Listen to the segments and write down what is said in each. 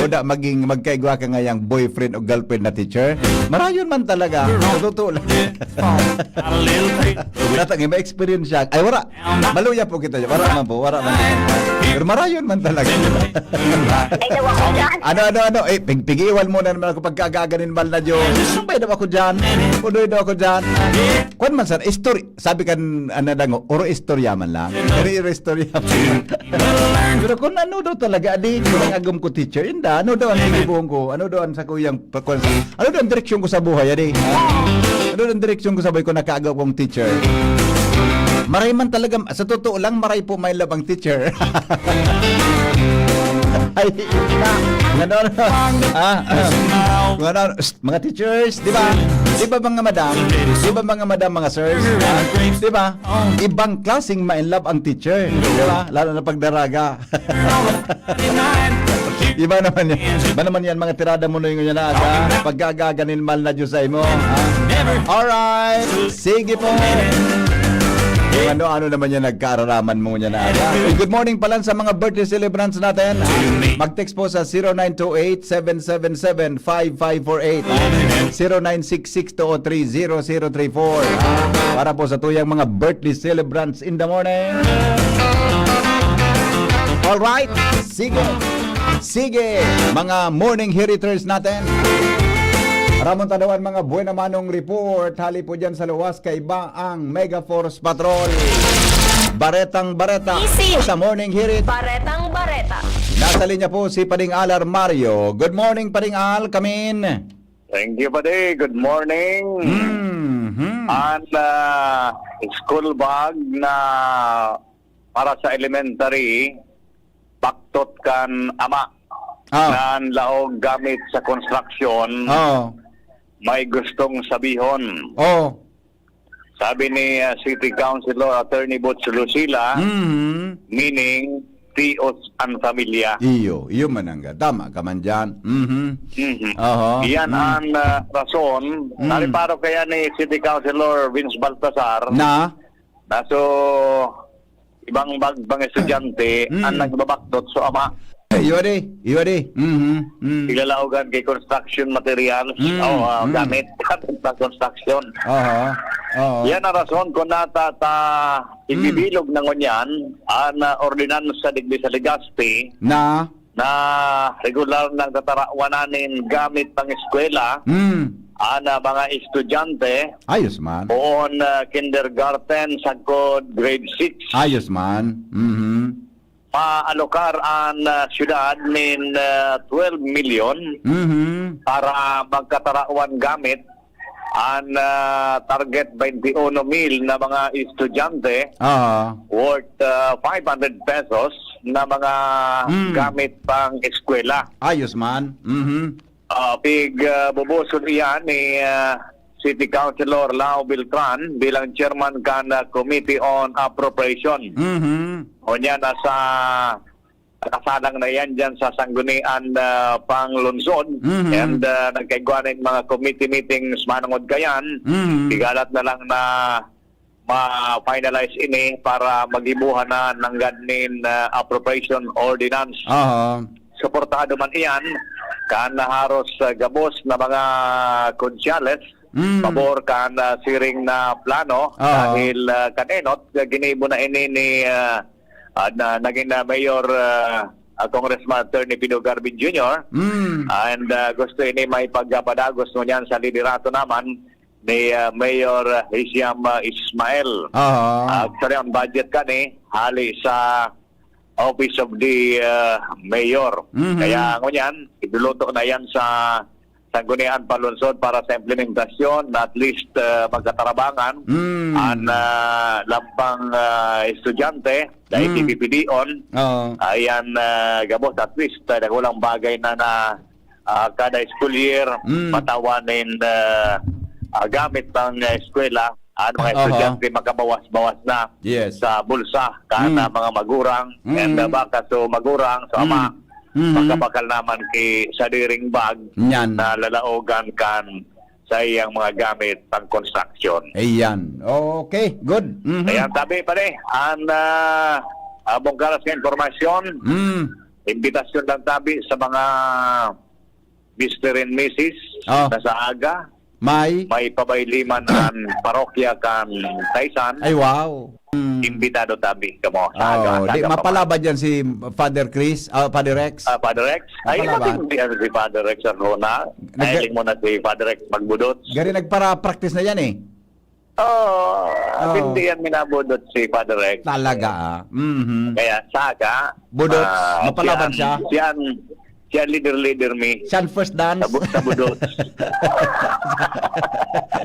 Kuda magkaigwa ka ngayang boyfriend o girlfriend na teacher. Marayon man talaga. Sa totoo lang. Got a little bit. Natang may experience siya. Ay, wala. Maluya po kita. Wala man po. Wala man. Pero marayon man talaga. Ano. Pigiiwan muna naman ako pagkagaganin mal na Diyos. Sumbay daw ako dyan. Punoy daw ako dyan. Kwan man sir, story. Sabi kan, oro istorya man lang. Pero istorya man. Pero kung ano daw talaga, adi, kung agam ko teacher, inda, ano daw ang hinibuong ko? Ano daw ang sa kuyang, ano daw ang direksyon ko sa buhay, adi? Ano daw ang direksyon ko sa buhay ko nakaagaw kong teacher? Maray man talaga, sa totoo lang, maray po may labang teacher. Ay, gano'n. Gano'n. Mga teachers, di ba? Di ba mga madam? Di ba mga madam, mga sirs? Di ba? Ibang klaseng ma-inlove ang teacher. Di ba? Lalo na pagdaraga. Iba naman yan. Iba naman yan, mga tirada mo na yung yan aga. Pagkagaganin mal na Diyos ay mo. Alright. Sige po. Ano naman yan nagkaararaman mo niya na aga. Good morning pala sa mga birthday celebrants natin. Mag-text po sa 0928-777-5548 0966-203-0034 para po sa tuyang mga birthday celebrants in the morning. Alright, sige, mga morning heriters natin. Ramon Tadawan, mga buena manong report. Hali po dyan sa luwas kay ang Mega Force Patrol. Baretang Bareta Easy. sa Morning Hirit. Baretang bareta. Nasa linya po si Pading Al Armario. Good morning, Pading Al. Kamin. Thank you, buddy. Good morning. And school bag na para sa elementary, baktot kan ama. Nan laog gamit sa construction. May gustong sabihon. Sabi ni City Councilor Attorney Butch Lucila, meaning Tios ang Familia. Iyo manangga. Tama ka man dyan. Iyan ang rason. Nariparo kaya ni City Councilor Vince Baltasar Na? so ibang estudyante ang nagbabaktot so ama. Iyo di. Ilalaugan kay construction materials gamit sa construction. Yan ang rason kung nata ibibilog ng ngunyan ang ordinansa digdi sa Legazpi Na? regular ng tatarawanin gamit pang eskwela ang mga estudyante Ayos man. on kindergarten sagkod grade 6. Ayos man. Maalokar ang syudad nin 12 million para magkatarawan gamit ang target 21 mil na mga estudyante worth 500 pesos na mga gamit pang eskwela. Ayos man. Bubusod iyan ni City Councilor Lao Beltran bilang chairman kan Committee on Appropriation. O niya nasa kasalang na yan dyan sa sanggunian panglunsod and nagkaigwanin mga committee meetings manungod kayan. Tigalat na lang na ma-finalize ini para magibuhan na ng ganin appropriation ordinance. Suportado man iyan kan haros gabos na mga konsyales pabor kan siring na plano dahil kanenot ginibo na ini ni naging Mayor Congressman Attorney Pino Garbin Jr. And gusto ini may pagpadagos mo niyan sa liderato naman ni Mayor Hisham Ismail. Actually ang budget kani hali sa Office of the Mayor. Kaya ngunyan iduluto na yan sa sanggunian palunsod para sa implementasyon na at least magkatarabangan ang lampang estudyante dahil PPD-on ayan gabos at least walang bagay na kada school year matawanin gamit ng eskwela ang mga estudyante makabawas-bawas na sa bulsa kana mga magurang and baka so magurang so ama pagkabakal naman kay sa diring bag na lalaogan kan sa iyang mga gamit pang construction. Ayan. Okay, good. Ayan, tabi pa rin. Ang bongkaras ng informasyon, Imbitasyon lang tabi sa mga Mr. and Mrs. Oh. na sa aga. May? May pabayliman ang parokya kan Taysan. Ay, wow. Imbitado tabi kamo sa aga. Oh, di mapalabad yan si Father Chris, Father Rex. Father Rex? Ay, Mapalaban. matindihan si Father Rex ang Rona. Nahiling mo na si Father Rex magbudot. Gari nagpara-practice na yan eh. Oo, Oh. hindi yan minabudot si Father Rex. Talaga Mhm. Kaya sa aga, Budot, mapalaban siya. Siya leader me. Siya ang first dance. Sa budot.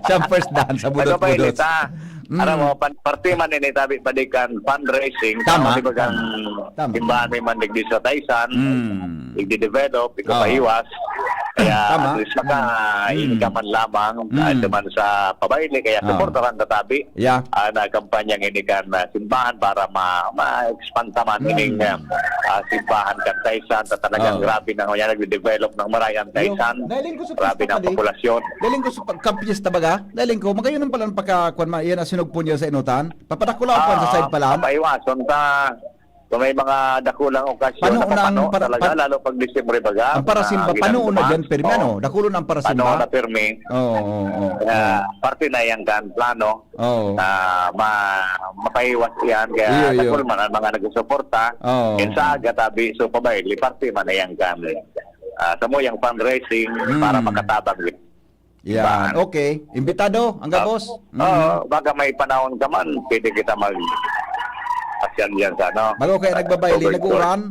Siya ang first dance sa Ano ba budot-budot. inita? Alam mo, parte man ini tabi padikan fundraising. Tama. Di ba kang Tama. timbahan may man digdi sa Taysan, i-develop, ito Oh. paiwas. Kaya Tama. at least maka man lamang kahit naman sa pabayli. Kaya Oh. supportaran na tabi. Yeah. Na kampanyang ini kan simbahan para ma-expand taman ining simbahan kan Taysan. Talagang Oh. grabe na ngayon nag-develop ng marayang Taysan. Dahiling ko sa Grabe pista ng pa di. populasyon. Dahiling ko sa pagkampiyesta baga. Dahiling ko, magayon ng palang pagkakuan ma, yan ang sinugpo niya sa inutan. Papadakula ako sa side pa lang. Papaiwason ta kung may mga dakulang okasyon Paano na papano unang para- talaga, lalo pag Disyembre baga. Ang parasimba, panuon na dyan, pirmi ano? Dakulo na ang Paano parasimba. na pirmi. Oo. Parte na yan kan plano Oo. na mapaiwas yan. Iyo. Kaya dakul man ang mga nagsusuporta. Oo. Sa aga tabi, so pabayli, parte man na yan kan. Sa mo yung fundraising para makatabang. Yan. Okay. Imbitado, ang gabos. Oo, baka may panahon ka man, pwede kita pasyal yan sa ano. Bago kayo nagbabayli, nag-uuran.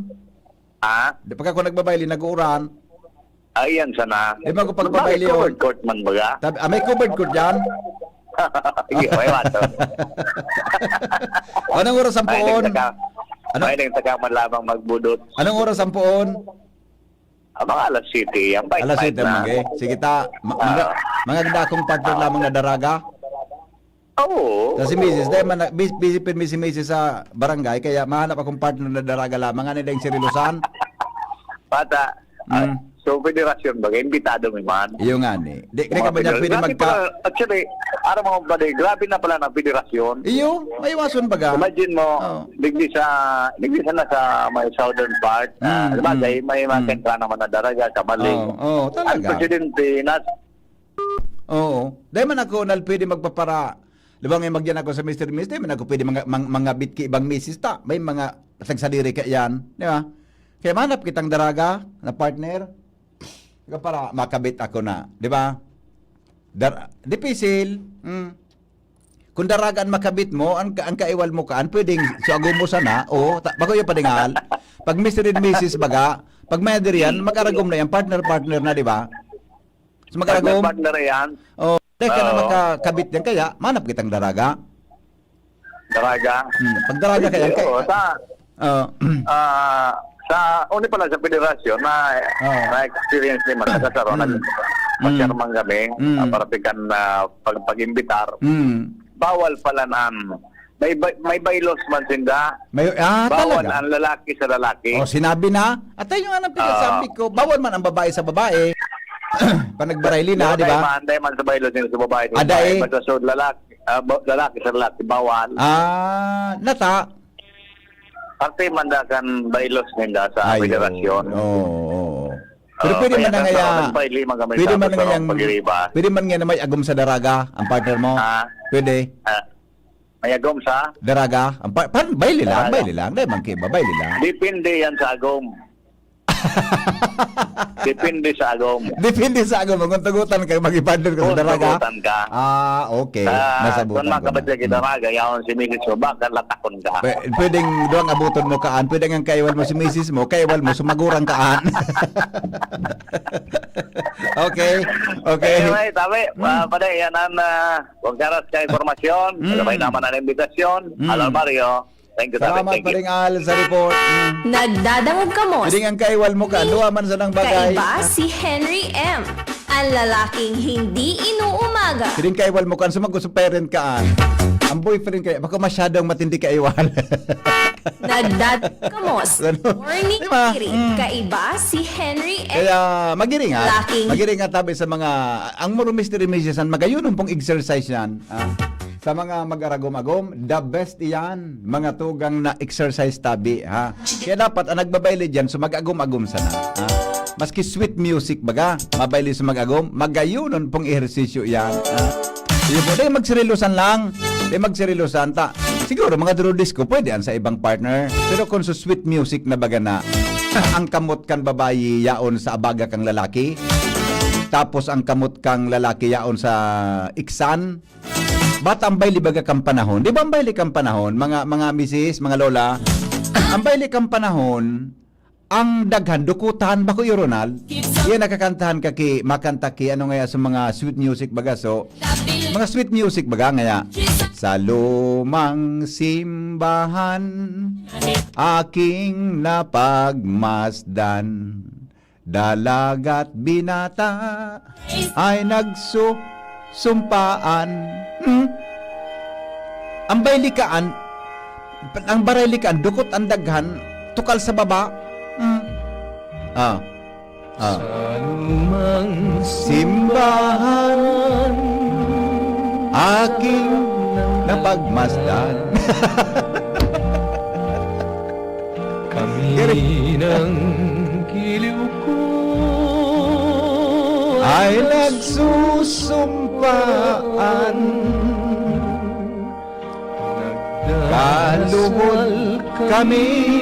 Di pagka ako nagbabayli, nag-uuran. Ayan sana. Di ba kung pagbabayli Bakit yun? covered court man baga? May covered court dyan. Sige, may wato. Anong oras ang poon? Ano? May nang taga man lamang magbudot. Anong oras ang poon? Mga alas 7, ang bait Alas 7 na. mga sige ta. Mga dakong partner lamang na daraga. Oo. Sa si Mrs. Dahil man, busy pa si Mrs. sa barangay, kaya mahanap akong partner na daraga lamang. Ano yung sirilusan? Bata, so federasyon baga, imbitado may man. Iyo nga ni. Di ka ba niya pwede Grabe magka... pala, actually, araw mga baday, grabe na pala ng federasyon. Iyo, may iwason baga. Imagine mo, Oo. digdi sa na sa may southern part, bagay, may mga sentra naman na daraga, kamaling. Oo, Ang talaga. presidente na Oo. Dahil man ako pwede magpapara. Di ba ngayon magyan ako sa Mr. Miss, dahil man ako pwede mga bitki ibang misis ta. May mga sagsadiri ka yan. Di ba? Kaya manap kitang daraga na partner. Ikaw para makabit ako na. Di ba? Dipisil. Kung daragaan makabit mo, ang kaiwal mo kaan, pwedeng suago mo sana. O, bago yung padingal. Pag Mr. and Mrs. baga, pag may yan, mag-aragom na yan. Partner na, di ba? So, mag-aragom. partner yan, Oh, dahil ka na Oo. makakabit yan kaya, manap kitang daraga. daraga. Pag daraga kaya, Oo, oh, sa uni pala sa federasyon na experience ni man nagkaroon nagpasyarman kami para pikan pag-imbitar. Bawal pala may bylaws man sinda. Bawal talaga. ang lalaki sa lalaki. Oh, sinabi na. At ayun nga ang pinasabi ko, bawal man ang babae sa babae. Pag nagbarayli na, di ba? Dahil man sa bylaws nila sa babae. Aday. Basta sa lalaki sa lalaki, bawal. Nata. Parte man da kan bylaws nila sa federasyon. Oo. Pero pwede man na ngaya, pwede man nga na may agom sa daraga, ang partner mo. Pwede. May agom sa? Daraga. Bayli lang. Dahil man kayo, bayli lang. Depende yan sa agom. Depende sa agom. Depende sa agom. Kung tagutan ka, mag-partner ka sa Kung daraga. tagutan ka. Okay. Kung Nasabutan ko makabad na. ka daraga, yaon si Mrs. mo, baka latakon ka. Pwedeng doang abuton mo kaan. Pwedeng ang kaiwal mo si Mrs. mo. Kaiwal mo, sumagurang kaan. Okay. Anyway, tabi, pada yan ang kung karas ka informasyon, may naman ang imbitasyon. Alam Mario, thank you, tabi. Salamat Thank pa you. rin Al sa report. Nagdadangog kamos. Pwedeng ang kaiwal mo kaan. Duwa man sa nang bagay. Kaiba si Henry M. Ang lalaking hindi inuumaga. Pwedeng kaiwal mo kaan. Sumagot sa parent kaan. Ang boyfriend kaya, baka masyadong matindi kaiwal. Nagdadangog kamos. Ganun. Morning Diba? Kiri. Kaiba si Henry M. Kaya magiringan. Laking- Magiringan tabi sa mga ang muro mystery magayunon pong exercise yan. sa mga mag-aragom-agom, the best iyan, mga tugang na exercise tabi, ha? Kaya dapat, ang nagbabayli dyan, so mag-agom-agom sana, ha? Maski sweet music baga, mabayli sa mag-agom, magayunon pong ehersisyo yan, ha? Yung po, di magsirilusan lang, di magsirilusan, ta. Siguro, mga duro disco, pwede yan sa ibang partner, pero kung sa sweet music na baga na, ang kamot kan babayi yaon sa abaga kang lalaki, tapos ang kamot kang lalaki yaon sa iksan, ba't ang bayli baga kang panahon? Di ba ang bayli kang panahon, mga misis, mga lola, ang bayli kang panahon, ang daghan, dukutan, bako yung Ronald, yan nakakantahan ka makanta ki, ano nga sa mga sweet music baga, so, mga sweet music baga nga, sa lumang simbahan, aking napagmasdan, dalaga't binata ay nagsusumpaan. Ang baylikaan, ang baraylikaan, dukot ang daghan, tukal sa baba. Simbahan, aking napagmasdan. Kami ng giliw ko ay nagsusumpaan, kaluhod kami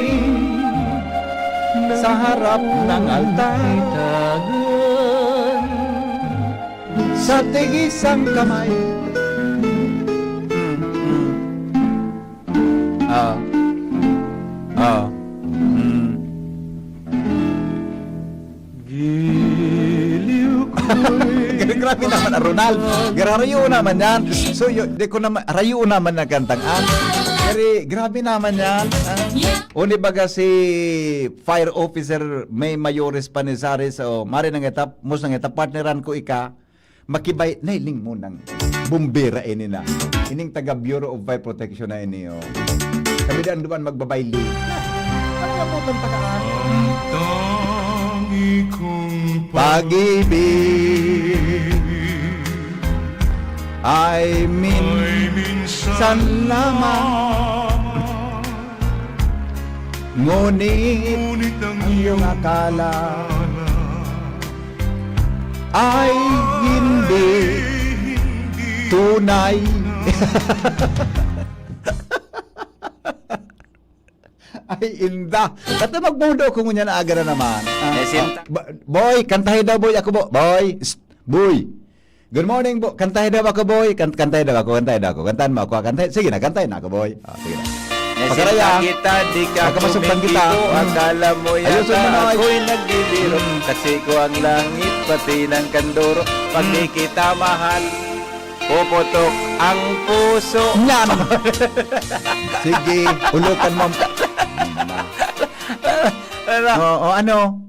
sa harap ng altar, sa tigisang kamay. Grabe naman na Ronald. Rayo naman yan. So, di ko naman, rayo naman na kantangan. Pero, grabe naman yan. Uni baga si fire officer May Mayores Panizares, o mari nang etap, mus nang etap, partneran ko ika, makibay, nailing mo ng bumbera ini na. Ining taga Bureau of Fire Protection na ini, o. Kami daan duman magbabayli. Ano nga po itong tagaan? Tangi kong Pag-ibig ay minsan lamang, ngunit ang iyong akala ay hindi tunay. Ay, inda. At magbudo ko ngunya na aga na naman. Boy, kantahin daw, boy. Ako, boy. Boy. Good morning, boy. Kantahin daw ako, boy. Kantahin daw ako. Kantahin mo ako. Sige na, kantahin na ako, boy. Sige na. Pagkaraya. kita, di ka Pagkamasuktan kita. kumikito. Akala mo Ayusin mo yata na, ay. ako'y nagbibiro. Kasi ko ang langit, pati ng kanduro. Pag di kita mahal, puputok ang puso. Yan. Sige, ulukan mo. Ano?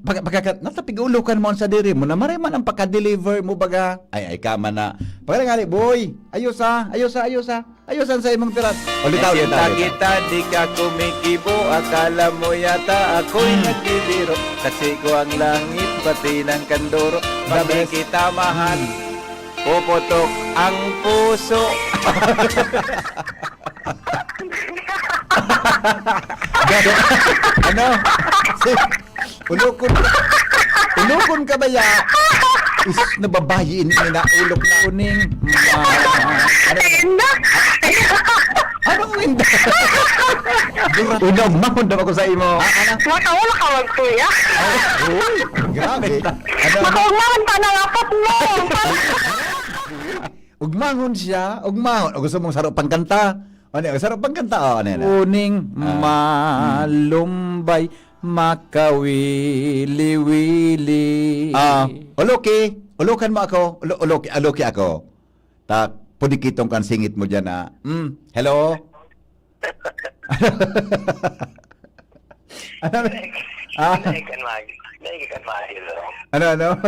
Natapig ulukan mo sa diri mo na maray man ang pagka-deliver mo baga. Ay, kama na. Pagkarangali, boy. Ayosan sa imong tirat. Ulitaw. Sinta kita, di ka kumikibo. Akala mo yata ako'y nagbibiro. Kasi ko ang langit, pati ng kanduro. Pag di kita mahal, puputok ang puso. Ano? Ulokon ka ba ya? Is nababayin ni na ulok na uning. Anong winda? Unang mahon daw ako sa imo. Makaula ka wag kuya. Uy, grabe. Makaulaman pa ng apat mo. Ugmangon siya, ugmangon. O gusto mong sarap pangkanta? Ano, sarap pangkanta. Uning malumbay, makawili-wili. Ulukan mo ako. Uluki ako. Tak, pudikitong kan singit mo dyan na. Hello? Ano? Naikan magilo. Ano?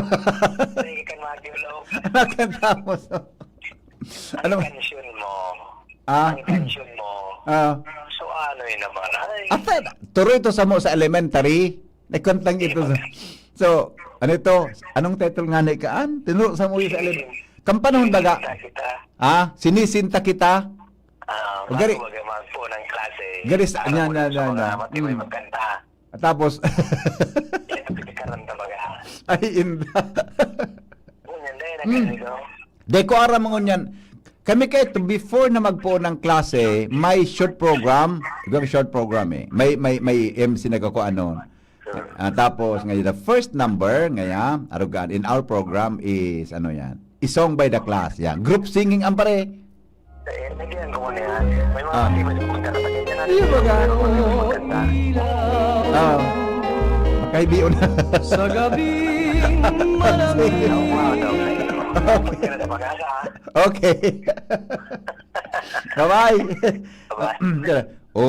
Naikan magilo. Ano kanta mo? Ano? Ang pensyon mo. Ah? Ang pensyon mo. So ano yun naman ay. Turo ito sa mo sa elementary. Nagkontang ito. So, ano ito? Anong title nga na ikaan? Tinuro sa mo sa elementary. Kampanahon baga. Kita. Sinisinta kita. Gari- Bago magpo ng klase. Garis- para yan, mo yan, sa yan, mga yan. matibay Mm. magkanta. Tapos, Yan ang pinagkaranta baga. ay, inda. Ganyan din, nagkaligo. De ko ara mga yan. Kami kayo, before na magpo ng klase, may short program. Ito short program eh. May MC na kako ano. Tapos, ngayon, the first number, ngayon, arugan, in our program is, ano yan, isong by the class. Yan. Group singing, ang pare. Nagyan ko muna yan. May mga Ah. matibay na magkanta. Ganyan natin. Iya ba ga? Magkanta. Makaibiyon na. Sa gabing malamig. Wow, daw. Magkanta sa pag-asa. Okay. Bye-bye. Bye-bye. O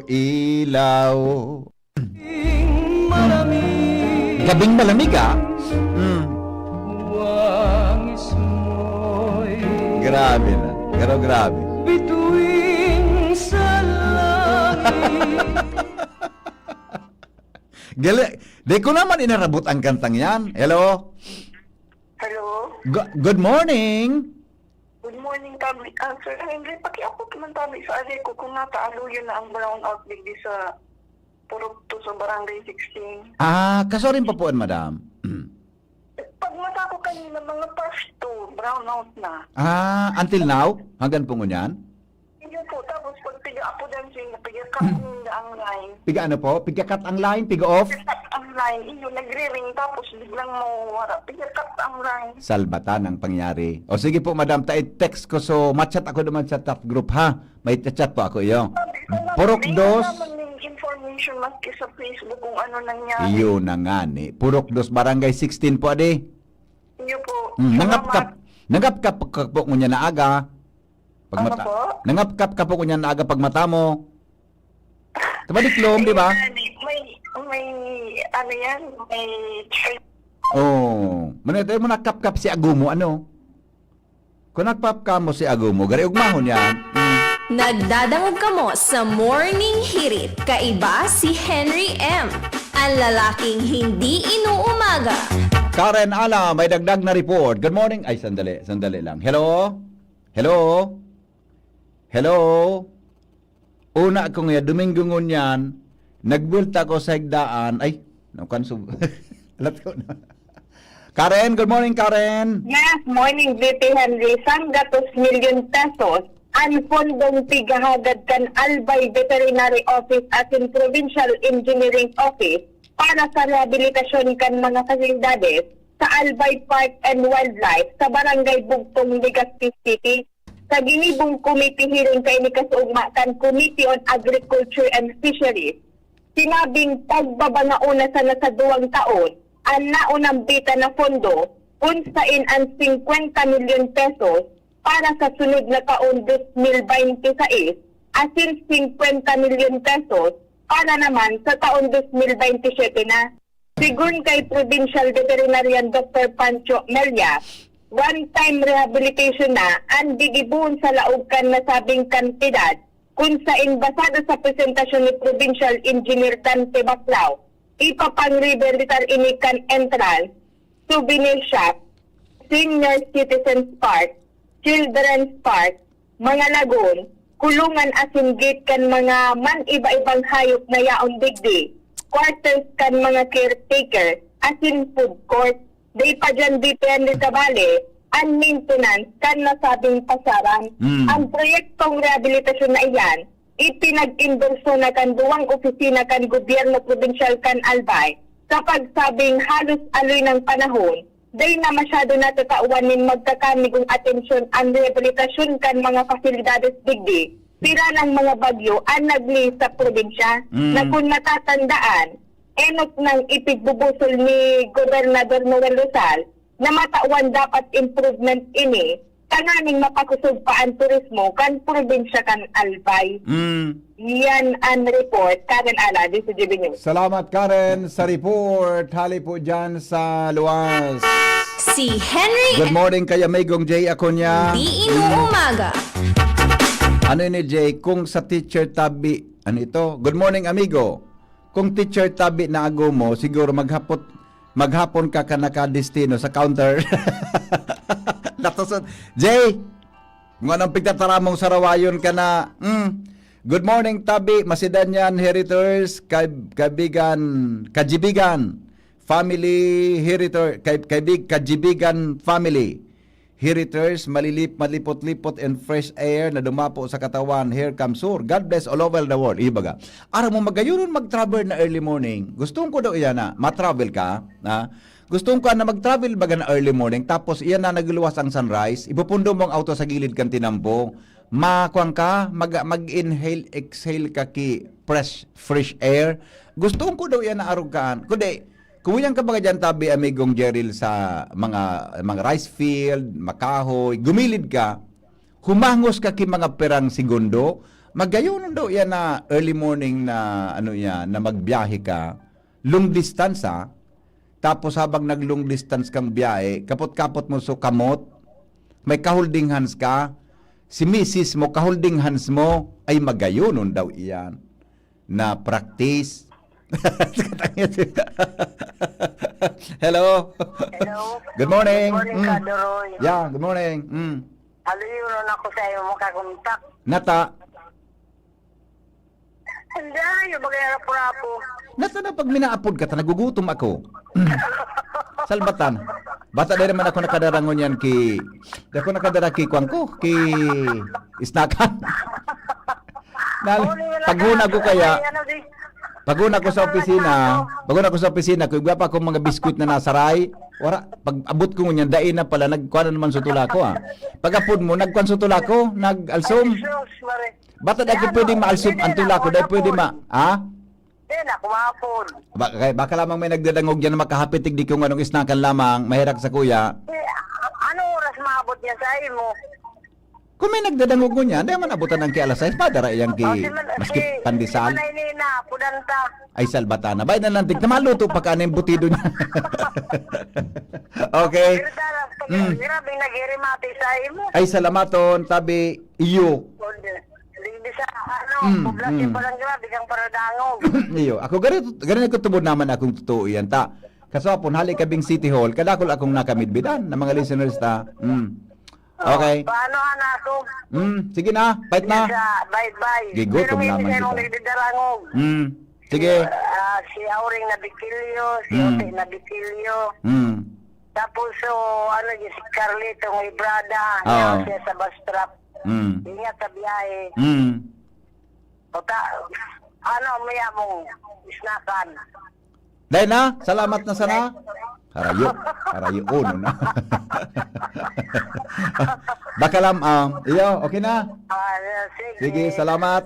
ilaw. Malamig. Gabing malamig Wangis mo'y Grabe na. Pero grabe. bituin sa langit. Di ko naman inarabot ang kantang yan. Hello? Hello? Good morning. Good morning, Tabi. Sir Henry, pakiabot man Tabi sa adik ko kung nataaluyan na ang brownout digdi sa Purokto sa Barangay 16. Kasorin pa po, madam. Pag mata ko kanina, mga past 2, brownout na. Until now? Hanggang po ngunyan? Hindi po, tapos pag piga apo dancing, piga kapin na ang line. Piga ano po? Piga cut ang line? Piga off? Piga cut ang line, iyo, nagre-ring, tapos biglang mawara. Piga cut ang line. Salbatan ang pangyari. O sige po, madam. Text ko. So, matchat ako naman sa top group, ha? May chat po ako iyo. Purok dos. Hindi naman information maski sa Facebook kung ano nangyari. Iyo na nga ni. Purok dos, barangay 16 po, adi. Iyo po. Nangapkap ka po kunya na aga. Pag Ano mata. po? Nangapkap ka po kunya na aga pag mata mo. Tabaliklom, di ba? May, ano yan, may trade. Oh, manito mo nakapkap si Agumo ano? Kung nagpapka mo si Agumo, gari ugmahon yan. Nagdadangog kamo sa Morning Hirit. Kaiba si Henry M. Ang lalaking hindi inuumaga. Karen Ala, may dagdag na report. Good morning. Ay, sandali lang. Hello? Hello? Hello? Una ko nga, Domingo ngunyan, nagbulta ko sa higdaan. Ay, nakanso. Alat ko na. Karen, good morning, Karen. Yes, morning, VP Henry. Sanggatos million pesos ang pondong tigahagad kan Albay Veterinary Office at in Provincial Engineering Office para sa rehabilitasyon kan mga fasilidades sa Albay Park and Wildlife sa Barangay Bugtong, Legazpi City. Sa ginibong committee hearing kay ni Kasuugma kan Committee on Agriculture and Fisheries, sinabing pagbabanauna sa nasa 2 taon ang naunang bita na pondo unsain ang 50 milyon pesos para sa sunod na taon 2026 asin 50 milyon pesos para naman sa taon 2027 na. Sigun kay Provincial Veterinarian Dr. Pancho Melia, one-time rehabilitation na ang gigibuon sa laugkan na sabing kantidad kung sain basado sa presentasyon ni Provincial Engineer Dante Baclao, ipapang-rehabilitar inikan entrance, souvenir shop, senior citizens park, children's park, mga lagoon, kulungan asin gate kan mga man iba-ibang hayop na yaon digdi, quarters kan mga caretaker, asin food court, day pa dyan depende sa bale, ang maintenance kan nasabing pasaran. Ang proyektong rehabilitasyon na iyan, ipinag-endorso na kan 2 opisina kan gobyerno provincial kan Albay sa pagsabing halos aloy ng panahon, day na masyado natatauanin magkakamigong atensyon ang rehabilitasyon kan mga fasilidades digdi, sira ng mga bagyo ang nagli sa probinsya na kung natatandaan, enot ng ipigbubusol ni Gobernador Noel Rizal na matawan dapat improvement ini, kananing mapakusog pa ang turismo kan probinsya kan Albay. Yan ang report. Karen Ala, DCGB News. Salamat, Karen, sa report. Hali po dyan sa luwas. Si Henry Good morning kay Amigong Jay Aconya. hindi inuumaga. Ano ini Jay? Kung sa teacher tabi, ano ito? Good morning, amigo. Kung teacher tabi na Agumo, siguro maghapon ka nakadestino sa counter. Natusod. Jay, Kung anong pigtataramong sarawayon ka na. Good morning, Tabi, Macedonian Heritors, Kajibigan Family Heritor, Kajibigan Family Heritors, malipot-lipot and fresh air na dumapo sa katawan. Here comes Sur. God bless all over the world. Ibaga. Ara mo magayunon mag-travel na early morning. Gustong ko daw iyan na ma-travel ka, na gustong ko na mag-travel baga na early morning, tapos iyan na nagluwas ang sunrise, ipupundo mo ang auto sa gilid kang tinampo, makuang ka, mag-inhale, exhale ka ki fresh air. Gustong ko daw iyan na arugaan. Kundi, kung ka baga dyan, Tabi, amigong Jeril, sa mga rice field, makahoy, gumilid ka, humangos ka ki mga perang segundo, magayon daw iyan na early morning na, na magbiyahe ka, long distance tapos habang nag-long distance kang biyahe, kapot-kapot mo so kamot, may ka-holding hands ka, si misis mo, ka-holding hands mo, ay magayonon daw iyan na practice. Hello. Hello. Good morning. Good morning, Kadoroy. Yeah, good morning. Aluyon ako sa iyo mo kakontak. Nata. Hindi, yung bagay-rapo-rapo. Nasa na pag minaapod ka, nagugutom ako. Salbatan. Bata din naman ako nakadarangon yan ki... Di ako nakadara ki kuwang ko, ki... Isnakan. Paghuna ko kaya... Paguna ko sa opisina, kung pa akong mga biskuit na nasaray, pag abot ko ngunyan, dain na pala, nagkuha na naman sutula ko Pag apod mo, nagkuha sutula ko, nag-alsom. Bata dahil pwede ma-alsom ang tula ko, dahil pwede Hindi na, kumapon. Baka lamang may nagdadangog dyan na makahapitig di kung anong isnakan lamang, mahirak sa kuya. Ano oras maabot niya sa iyo mo? Kung may nagdadangog mo niya, hindi man abutan ng ki alas 6, madara iyang maski pandesal. Ay salbatana. Bay na lantig, na maluto pa ka na yung butido niya. Okay. Grabe nag-irimati sa iyo mo. Ay salamaton, Tabi, iyo. Hindi sa poblasyon pa lang grabe kang paradangog. Iyo. Ako ganito ko tubod naman akong totoo yan, ta. Kasapon, hali kabing City Hall, kadakol akong nakamidbidan ng mga listeners ta. Okay. Paano anak ko? Sige na, fight na. Bye-bye. Gigotom naman kita. kita. Sige. Si Auring na Bikilyo, si Ote na Bikilyo. Tapos si Carlito ng Ibrada, siya sa bus trap. Ingat sa biyahe. Maya mong isnakan. Dahil na, salamat na sana. Harayo, uno na. Bakalam, iyo, okay na? Sige, salamat.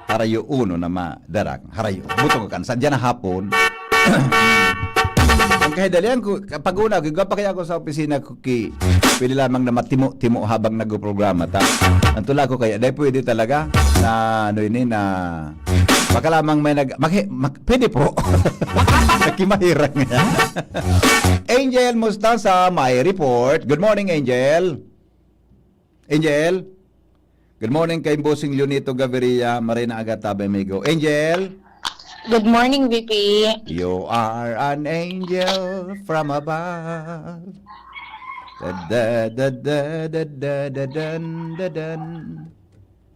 Harayo, uno na madarang. Harayo, buto ka kan. Sadya na hapon. Ang kahidalian ko, pag una, gagapa kaya ako sa opisina ko pwede lamang na matimo-timo habang nag-programa. Ang tula ko kaya, dahil pwede talaga na, baka lamang may pwede po. Nakimahirang nga. Angel Mustansa, my report. Good morning, Angel. Angel. Good morning kay Bossing Leonito Gaviria, Marina Agatabe, Amigo. Angel. Good morning, VP. You are an angel from above.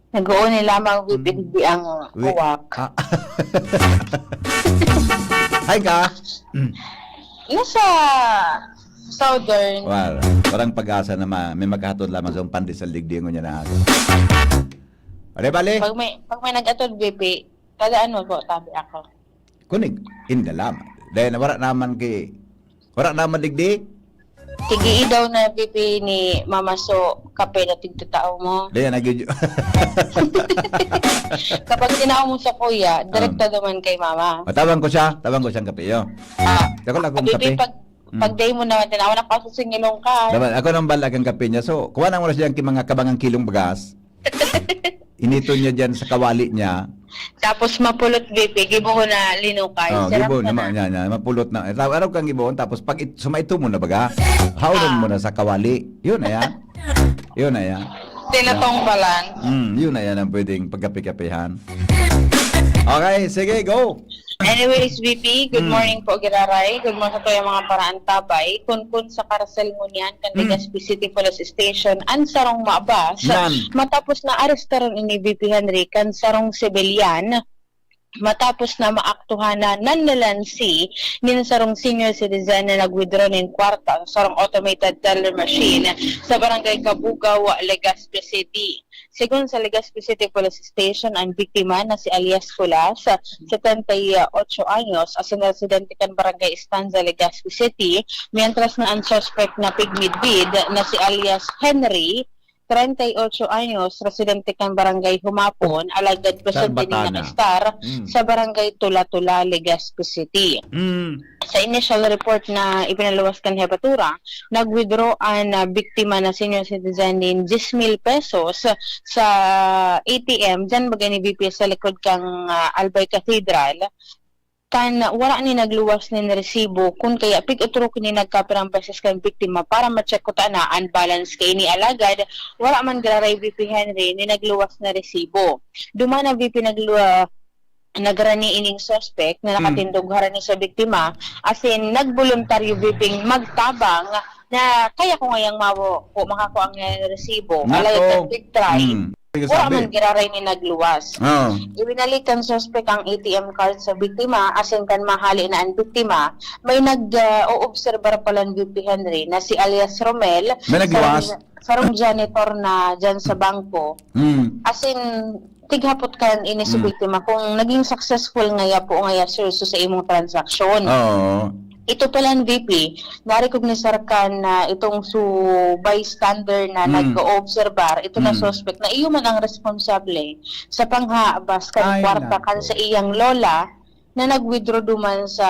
Nag-uun lamang VP di ang uwak. Hi ka. Nasa southern. Well, parang pag-asa na may magkahatod lamang sa pandesal digdingon niya na ako. Are bali? Pag may nag-atod VP, kada ano po, tabi ako. Kunig, hindi lamang. Dahil wala naman digdi. Tigi daw na VP ni Mama So, kape na tigtatao mo. Dahil nagyo. Kapag tinao mo sa kuya, direkta naman kay Mama. Tawag ko siyang kape, yo. Ako lang kong kape. VP, pag day mo naman, tinawa na pa sa singilong ka. Dapat, ako nang balag ang kape niya. So, kuha na mo na siyang mga kabangang kilong bagas. Inito niya dyan sa kawali niya. Tapos mapulot VP, gibo ko na linukay. Gibo naman niya, mapulot na. Araw kang giboon, tapos pag sumaito mo na baga, haulan mo na sa kawali. Yun na yan. Tinatong pa lang. Yun na yan ang pwedeng pagkape-kapehan. Okay, sige, go. Anyways, VP, good morning po, Giraray. Good morning sa yung mga paraan tabay. Kun sa Karasel Ngunyan, kan Legazpi City Police Station, an sarong maabas. Matapos na arestaron ini VP Henry, kan sarong civilian, matapos na maaktuhan na nanlalansi nin sarong senior citizen na nag-withdraw ng kwarta sa sarong automated teller machine sa barangay Kabugaw, Legazpi City. Segun sa Legazpi City Police Station, ang biktima na si alias Kulas, 78 anyos, as in residente kan barangay Estanza, Legazpi City, mientras na ang suspect na pigmidbid na si alias Henry, 38 anyos, residente kan barangay Humapon, alagad presente Batana. ng Star sa barangay Tula-Tula, Legazpi City. Sa initial report na ipinaluwas kan Hebatura, nag-withdraw ang biktima na senior citizen din 10,000 pesos sa ATM, dyan bagay ni VP sa likod kang Albay Cathedral, kan wala ni nagluwas ni resibo kun kaya pig-utro ni nagkapirang beses kan biktima para ma-check ko ta na unbalance kay ni alagad wala man graray VP Henry ni nagluwas na resibo. Duma na VP nagrani ining suspect na nakatindog harani sa biktima as in nagboluntaryo VP magtabang na kaya ko ngayang mawo ko makakuha ang resibo alagad kan big try. Wala man giraray ni nagluwas. Ibinalikan suspect ang ATM card sa biktima asin kan mahali na ang biktima. May nag-o-observer pala ng VP Henry na si alias Romel. May nagluwas? Sarong janitor na dyan sa bangko. Asin tighapot kan ini sa biktima kung naging successful ngaya po ngaya sir sa imong transaksyon. Ito pala ang VP, na-recognize kan na itong bystander na nag-o-observer, ito na suspect na iyo man ang responsable sa panghaabas kan kwarta kan sa iyang lola na nag-withdraw duman sa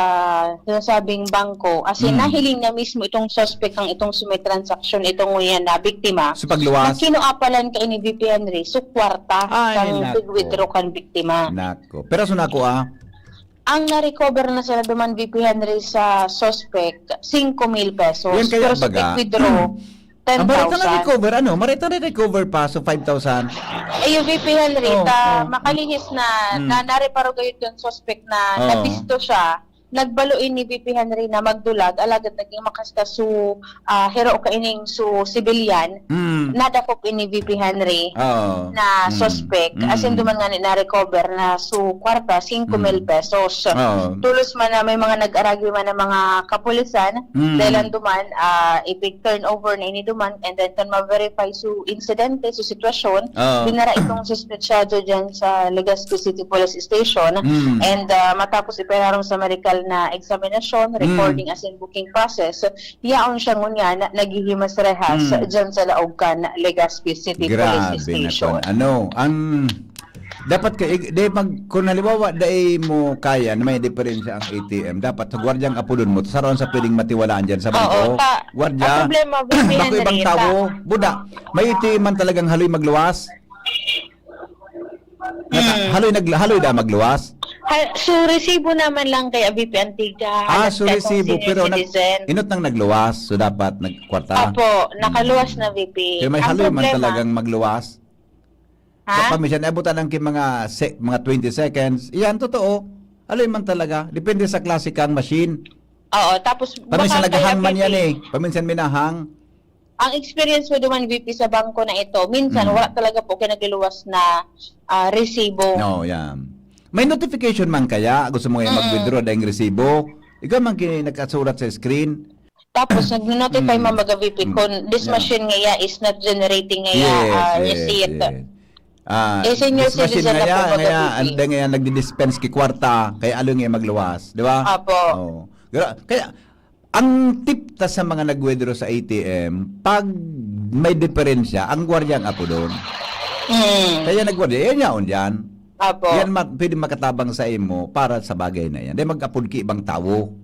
sinasabing bangko. As in, nahiling na mismo itong suspect ang itong transaction itong nguyan na biktima. So pagluwas? Na kinuapalan ka ni VP Henry, so kwarta kang nag-withdraw kan biktima. Nako. Pero sunako Ang na-recover na sila duman VP Henry sa suspect, 5,000 pesos. Yan kaya pero sa baga. withdraw, ang marita na 10,000. recover, marita na recover pa, so 5,000. Ay, VP Henry, makalihis na, nareparo kayo yung suspect na nabisto siya, nagbaluin ni VP Henry na magdulag, alagad naging makasta su hero ka ining su civilian, nadakop ini VP Henry na suspect, as in duman nga na-recover na su kwarta, 5,000 pesos. Tulos man na may mga nag-aragi man na mga kapulisan, dahil duman, ipig turnover na ini duman, and then kan ma-verify su insidente, su sitwasyon, dinara itong suspetsado dyan sa Legazpi City Police Station, and matapos ipinarong sa medical na examinasyon, recording as in booking process, yaon siya ngunyan naghihimas rehas dyan sa Laogkan, Legazpi City Police Station. Ang dapat kung halimbawa dai mo kaya na may diferensya ang ATM, dapat sa gwardyang apulon mo saron sa pwedeng matiwalaan dyan sa bangko. Gwardya, ang problema, bako ibang tao, buda, may ATM man talagang haloy magluwas. Haloy da magluwas. So, resibo naman lang kay VP Antigua. So resibo, pero inot nang nagluwas, so dapat nagkwarta. Opo, nakaluwas na VP. Pero may haloy man talagang magluwas. Ha? Paminsan, abutan ng mga 20 seconds. Iyan, totoo. Haloy man talaga. Depende sa klase kang machine. Oo, tapos Paminsan naghahang man VP, yan Paminsan minahang. ang experience mo duman VP sa bangko na ito, minsan wala talaga po kinagluwas na resibo. No, yan. May notification man kaya? Gusto mo mag-withdraw dahil resibo? Ikaw man nakasulat sa screen? Tapos nag-notify mamaga VP kung this machine ngaya is not generating ngaya receipt. Senior this machine citizen na po ngaya, VP. anda ngaya nagdi-dispense ki kwarta, kaya alo nga magluwas. Di ba? Apo. Kaya, ang tip ta sa mga nag-withdraw sa ATM, pag may diferensya, ang gwardyang apo doon. Kaya nag-withdraw, yan yaon dyan. Apo. Yan pwede makatabang sa imo para sa bagay na yan. Dahil mag-apod ki ibang tao.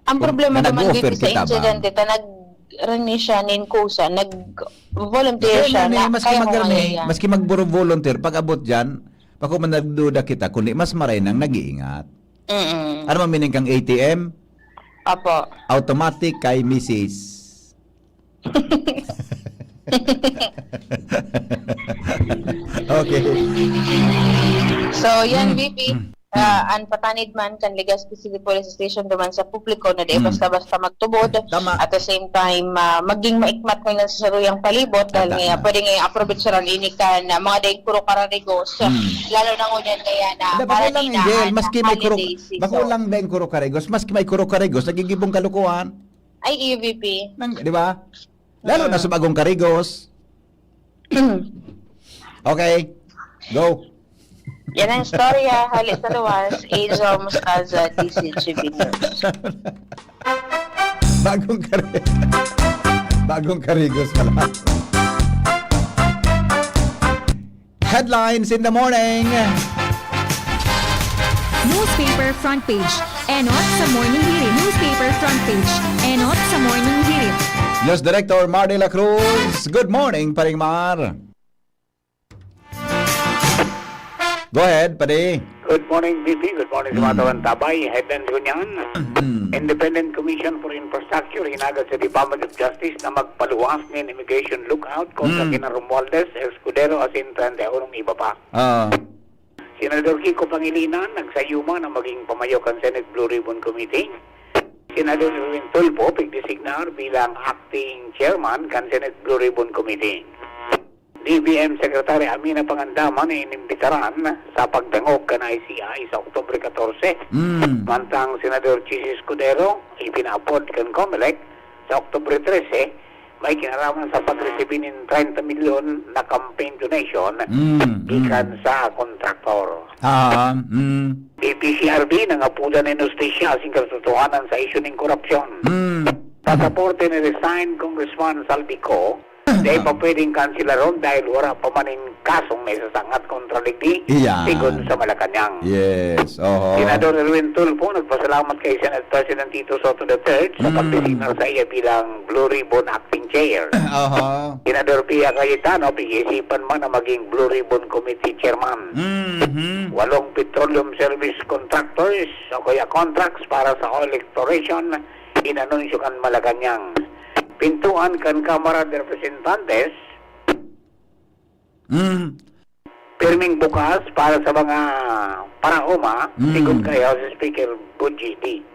Ang problema na naman nag-offer VP sa kita ba? incident ito, nag-rani siya ninkusa, nag-volunteer siya na kaya ko ngayon. Maski mag-volunteer, pag abot dyan, pag man nagduda kita, kundi mas maray nang nag-iingat. Ano man meaning kang ATM? Apo. Automatic kay Mrs. Okay. So, yan, VP. An patanid man kan Legazpi City Police Station duman sa publiko na di basta-basta magtubod. Tama. At the same time, maging maikmat ko na sa saruyang palibot dahil nga pwede nga i-approve sa ini kan mga day kuro kararigos. Lalo na ngunyan kaya na Bakulang Angel, maski may kuro, holiday season. bakulang din kuro karegos, maski may kuro karegos, nagigibong kalukuhan. Ay, EVP. Di ba? Lalo na sa bagong karigos. Okay, go. Yan ang storya, halit sa luwas, Angel Mustaza, DCGB News. Bagong karigos. Bagong karigos pala. Headlines in the morning. Newspaper front page. Enot sa morning hirit. Newspaper front page. Enot sa morning hirit. News Director Mar de la Cruz. Good morning, Paring Mar. Go ahead, Padi. Good morning, BP. Good morning sa mga tawang tabay. Headline ko niyan. Independent Commission for Infrastructure hinagad sa Department of Justice na magpaluwas ng immigration lookout kontra kina Romualdez, Escudero, Asinta, at iba pa. Senador Kiko Pangilinan nagsayuma na maging pamayok ang Senate Blue Ribbon Committee. Senador Erwin Tulfo pigdesignar bilang acting chairman kan Senate Blue Ribbon Committee. DBM Secretary Amina Pangandaman ay inimbitaran sa pagdangog kan ICI sa Oktubre 14. Mantang Senador Chis Escudero ipinapod kan COMELEC sa Oktubre 13 may kinaraman sa pag-resibi ng 30 milyon na campaign donation ikan sa kontraktor. DPCRB nangapulan ng justisya asing katotohanan sa isyu ng korupsyon. Pasaporte ni resigned Congressman Saldico dahil pa pwedeng kansilaron dahil wala pa maning kasong may sasangat kontra ligdi sigon sa Malacanang. Yes, Senador Erwin Tulfo nagpasalamat kay Senate President Tito Soto III sa pagdesignar sa iya bilang Blue Ribbon Acting Chair. Senador Pia Cayetano pag-iisipan man na maging Blue Ribbon Committee Chairman. 8 petroleum service contractors o kaya contracts para sa oil exploration inanunsyo kan Malacanang. Pintuan kan Kamara de Representantes pirming bukas para sa mga parauma sigon kay House Speaker Bujidi.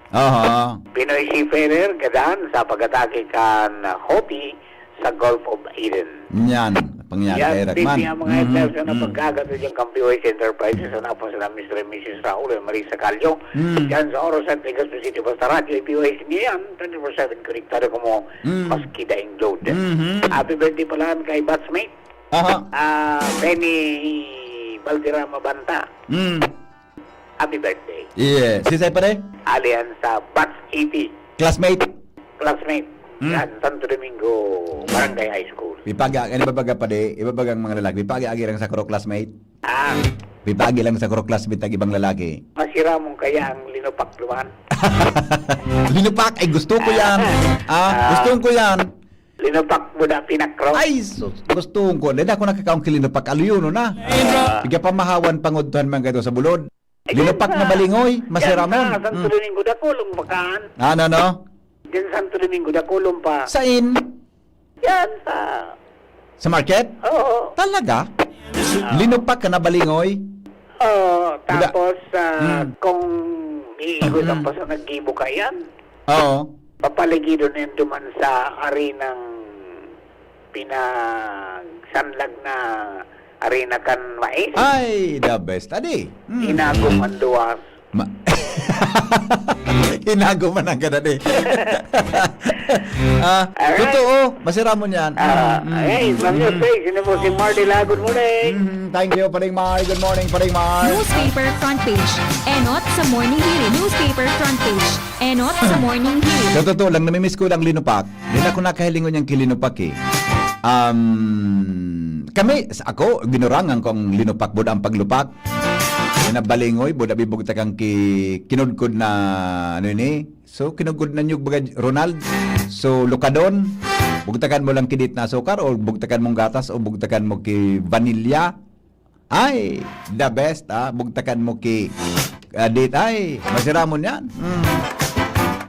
Pinoy Seafarer gadan sa pag-atake kan Houthi sa Gulf of Aden. Yan, pangyayari kay Ragman. Yan, mga headlines na pagkagat ng Campiway Enterprises sa napos na Mr. and Mrs. Raul and Marisa Calio. Yan sa Oros at Legazpi City Basta Radio, POS niyan, 24/7 konektado ko mo maski daing load. Happy birthday pala kay Batsmate. Benny Valderrama Banta. Happy birthday. Yeah. Sisay pa rin? Alian sa Bats 80. Classmate. Yan, Santo Domingo Barangay High School. Bipaga, ano babaga pa di? Ibabagang mga lalaki. Bipaga agi lang sa kuro classmate. Bipagi lang sa kuro classmate ang ibang lalaki. Masira mong kaya ang linupak luman. Linupak? Ay, gusto ko yan. Gusto ko yan. Linupak mo na pinakro. Ay, gusto ko. Dahil ako nakakaong kilinupak. Aluyuno na. Biga pamahawan panguduhan mga gato sa bulod. Linupak na balingoy. Masira mo. Yan sa Santo Domingo da kulong bakaan. Ano? Yan sa Santo Domingo da kulong pa. Sain? Yan Sa market? Oo. Talaga? Linupak ka na balingoy? Oo. Tapos kung iikot ang paso nag-gibo ka yan, papaligido na yun duman sa arenang pinagsanlag na arena kan mais. Ay, the best. Adi. Inagong ang duwas. Inago man ang ganun eh. Totoo, masira mo niyan. Hey, Ma'am Yosey, sino po si Mardila? Good morning. Thank you, Paring Mar. Good morning, Paring Mar. Newspaper front page. Enot sa morning hirit. Newspaper front page. Enot sa morning hirit. So, totoo lang, namimiss ko lang linupak. Hindi ako nakahilingon yung kilinupak eh. Ako, ginurangan ko ang linupak, buda ang paglupak. Nabalingoy, buda bibugta kang kinudkod na ano ini. So, kinudkod na nyug baga Ronald. So, lukadon. Bugtakan mo lang kidit na sukar o bugtakan mong gatas o bugtakan mo ki vanilya. Ay, the best bugtakan mo ki dit. Ay, masira mo yan.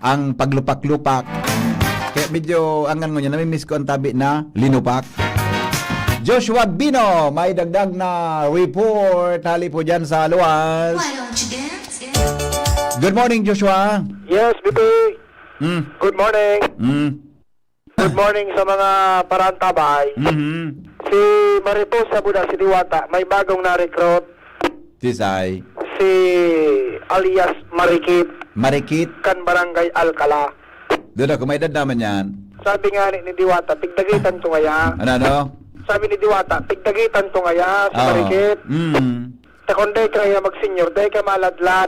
Ang paglupak-lupak. Kaya medyo angan mo niya, namimiss ko ang tabi na linupak. Joshua Bino, may dagdag na report. Hali po dyan sa luwas. Why don't you dance? Good morning, Joshua. Yes, BP. Good morning. Good morning sa mga parantabay. Si Mariposa Buda, si Diwata, may bagong na-recruit. Tisay. Si alias Marikit, Marikit. kan Barangay Alcala. Doon ako, may edad naman yan. Sabi nga ni Diwata, tigdagitan to ngaya. Ano? Sabi ni Diwata, tigdagitan to ngaya si Marikit. Takonday ka ngaya mag-senior, day ka maladlad.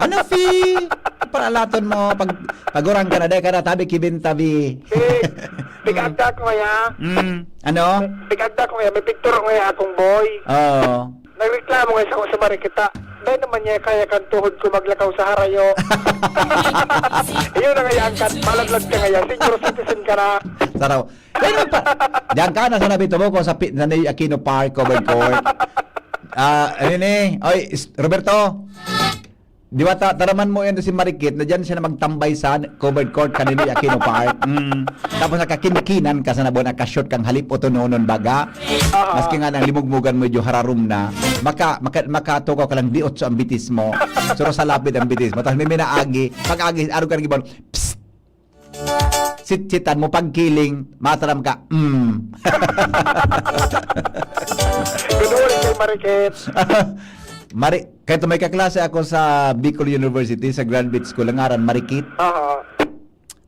Ano, Fi? Paralaton mo, pagurang ka na, day ka na, tabi kibintabi. Bigagda ko ngaya. Ano? Bigagda ko ngaya, may picture ko ngaya akong boy. Oo. Nagreklamo ngayon ako sa Marikita. Dahil naman niya kaya kan tuhod ko maglakaw sa harayo. Iyon na ngayon kat, malaglag ka ngayon. Senior citizen ka na. Saraw. Pero pa, diyan ka na sa nabito mo ko sa Nanay Aquino Park, Covered Court. Oy, Roberto. Di ba taraman mo yan si Marikit na dyan siya na magtambay sa Covered Court kanina Aquino Park. Tapos nakakinikinan ka sa nabo nakashot kang halip o tunonon baga. Maski nga nang limugmugan mo yung hararum na makatukaw ka lang diot sa ambitis mo. Suro sa lapid ang bitis mo. Tapos may minaagi. Pag-agi, araw ka nang ibon. Psst! Sit-sitan mo pagkiling, mataram ka. Good morning kay Marikit. Kahit may kaklase ako sa Bicol University sa Grand Beach School, ang ngaran Marikit.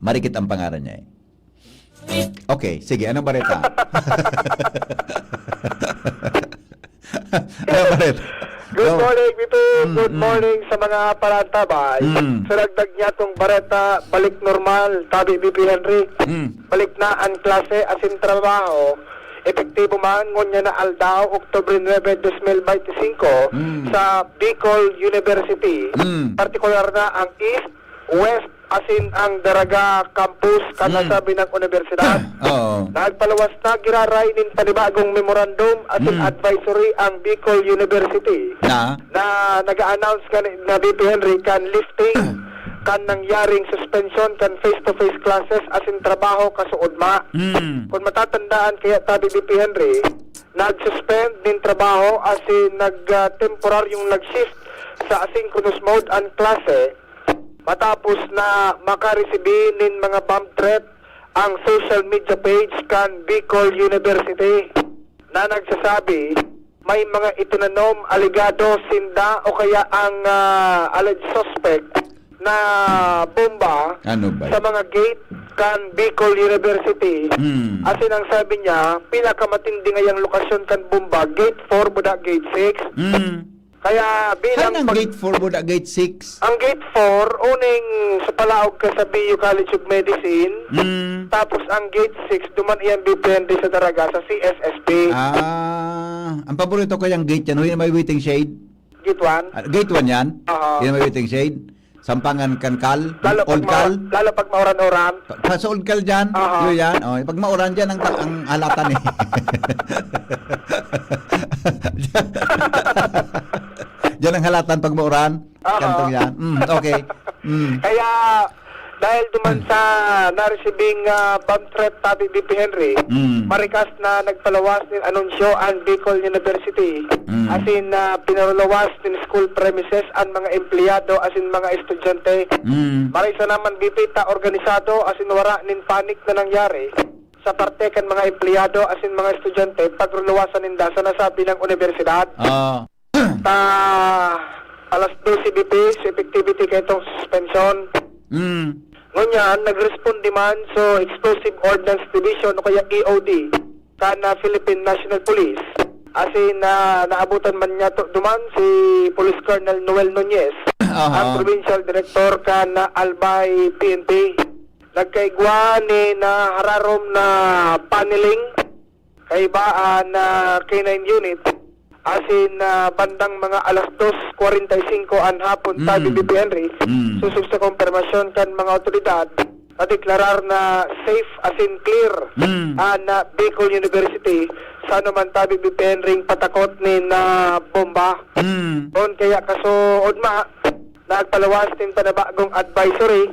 Marikit ang pangaran niya eh. Okay, sige, anong bareta? Anong bareta? Good morning, Vito. Good morning sa mga parantabay. Sa dagdag niya itong bareta, balik normal, tabi BP Henry. Balik na ang klase asin trabaho. Epektibo man ngunya na aldaw Oktubre 9, 2025 sa Bicol University. Partikular na ang East, West, asin ang Daraga Campus kanasabi ng universidad. Nagpalawas na giraray nin panibagong memorandum asin advisory ang Bicol University na naga-announce kan na BP Henry kan lifting kan nangyaring suspension kan face-to-face classes asin trabaho kasuodma. Kung matatandaan kaya tabi BP Henry, nag-suspend din trabaho asin nag-temporaryong nag-shift sa asynchronous mode ang klase matapos na makaresibi nin mga bomb threat ang social media page kan Bicol University na nagsasabi may mga itinanom aligado sinda o kaya ang alleged suspect na bomba sa mga gate kan Bicol University. Asin ang sabi niya, pinakamatindi ngayang lokasyon kan bomba, gate 4 buda gate 6. Kaya bilang ang gate 4 buda gate 6? Ang gate 4 uning sa palaog ka sa BU College of Medicine. Tapos ang gate 6 duman iyang BPND sa Daraga sa CSSP. Ang paborito ko yung gate yan, may waiting shade. Gate 1? Gate 1 yan? Yan may waiting shade. Sampangan kankal, old kal. Lalo pag mauran-uran. Sa old kal dyan, yun yan. Pag mauran dyan, ang halatan eh. Diyan ang halatan pag mauran. Kantong yan. Okay. Kaya, dahil duman sa naresibing bomb threat tabi BP Henry, marikas na nagpalawas ng anunsyo ang Bicol University. Asin na pinalawas ng school premises ang mga empleyado asin mga estudyante. Marisa naman BP ta organisado asin wara nin panik na nangyari sa parte kan mga empleyado asin mga estudyante pagluluwasan ninda sa nasabi ng universidad. Ta alas 12 BP sa effectivity kay itong suspension. Ngunyan, nag-respond man so Explosive Ordnance Division o kaya EOD kana Philippine National Police. Asin naabutan man niya duman si Police Colonel Noel Nunez, ang Provincial Director kana Albay PNP. Nagkaigwa ni na hararom na paneling kaibaan na K9 unit asin bandang mga alas 2:45 ang hapon tabi BP Henry susub sa konfirmasyon kan mga otoridad na deklarar na safe asin clear na Bicol University sa naman tabi BP Henry patakot ni na bomba on kaya kaso odma nagpalawas din panabagong advisory,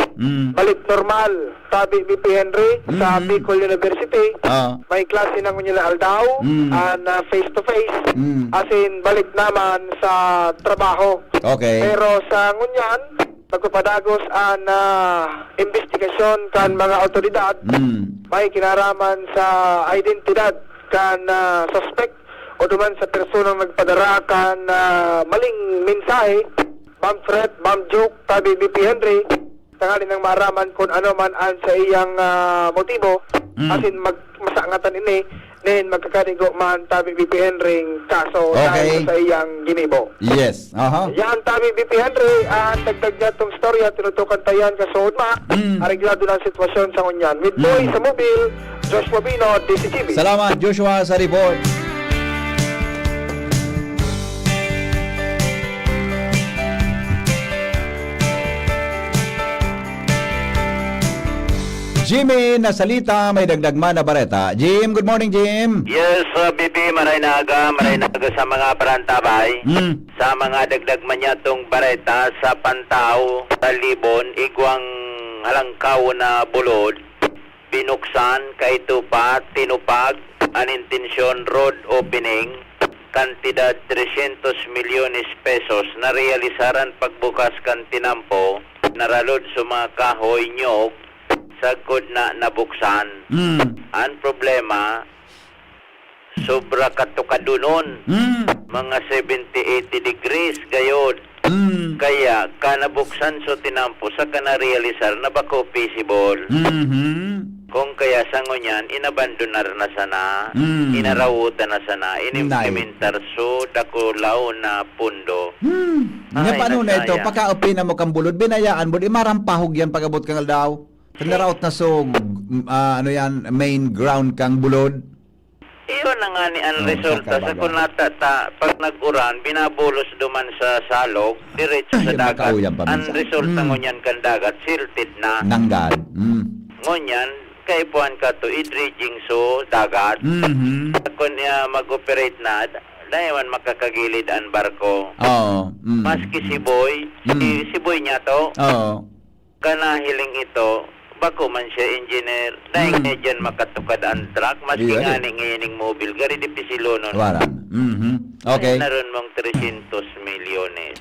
balik normal, sabi BP Henry, sa Bicol University, may klase ng nila aldaw, na face-to-face, as in balik naman sa trabaho. Okay. Pero sa ngunyan, magpapadagos ang investigasyon kan mga otoridad, may kinaraman sa identidad kan suspect o duman sa personang nagpadara kan maling mensahe, bomb threat, bomb joke, tabi BP Henry, tangali nang maraman kung ano man ang sa iyang motibo, asin masangatan ini, nin magkakanigo man tabi BP Henry kaso dahil sa iyang ginibo. Yes. Yan tabi BP Henry, dagdag niya itong storya, tinutukan tayan kasood ma, areglado ng sitwasyon sa ngunyan. With boy sa mobile, Joshua Bino, DCGB. Salamat Joshua sa report. Jimmy Nasalita, may dagdag man na bareta. Jim, good morning Jim. Yes, BP, maray na aga sa mga parantabay. Sa mga dagdag man niya tong bareta sa Pantaw, sa Libon, igwang halangkaw na bulod, binuksan, kaitupat, tinupag, an intensyon road opening, kantidad 300 milyones pesos na realisaran pagbukas kan tinampo, naralod sa mga kahoy nyog, sagod na nabuksan. Ang problema, sobra katukadunon. Mga 70-80 degrees gayod. Kaya, kanabuksan so tinampo sa kana-realisar na bako feasible. Kung kaya sa ngunyan, inabandonar na sana, inarawutan na sana, inimplementar so dakulaw na pundo. Nga paano na ito, pagka-opin na mo kang bulod, binayaan mo, di marampahog yan pag-abot kang aldaw. Kanaraot na so, main ground kang bulod. Iyon na nga ni ang resulta sa kunata pag nag-uran, binabulos duman sa salog, diretso sa dagat. Ang resulta ngunyan kan dagat, silted na. Nanggad. Ngunyan, kaipuan ka to, i-dredging so dagat. Kung mag-operate na, dahil makakagilid ang barko. Maski si Boy, si Boy niya to, kanahiling ito, bako man siya engineer, dahil nga dyan makatukad ang truck, maski nga nang mobile, gari di pisilonon. Waran. Okay. Naroon mong 300 milyones.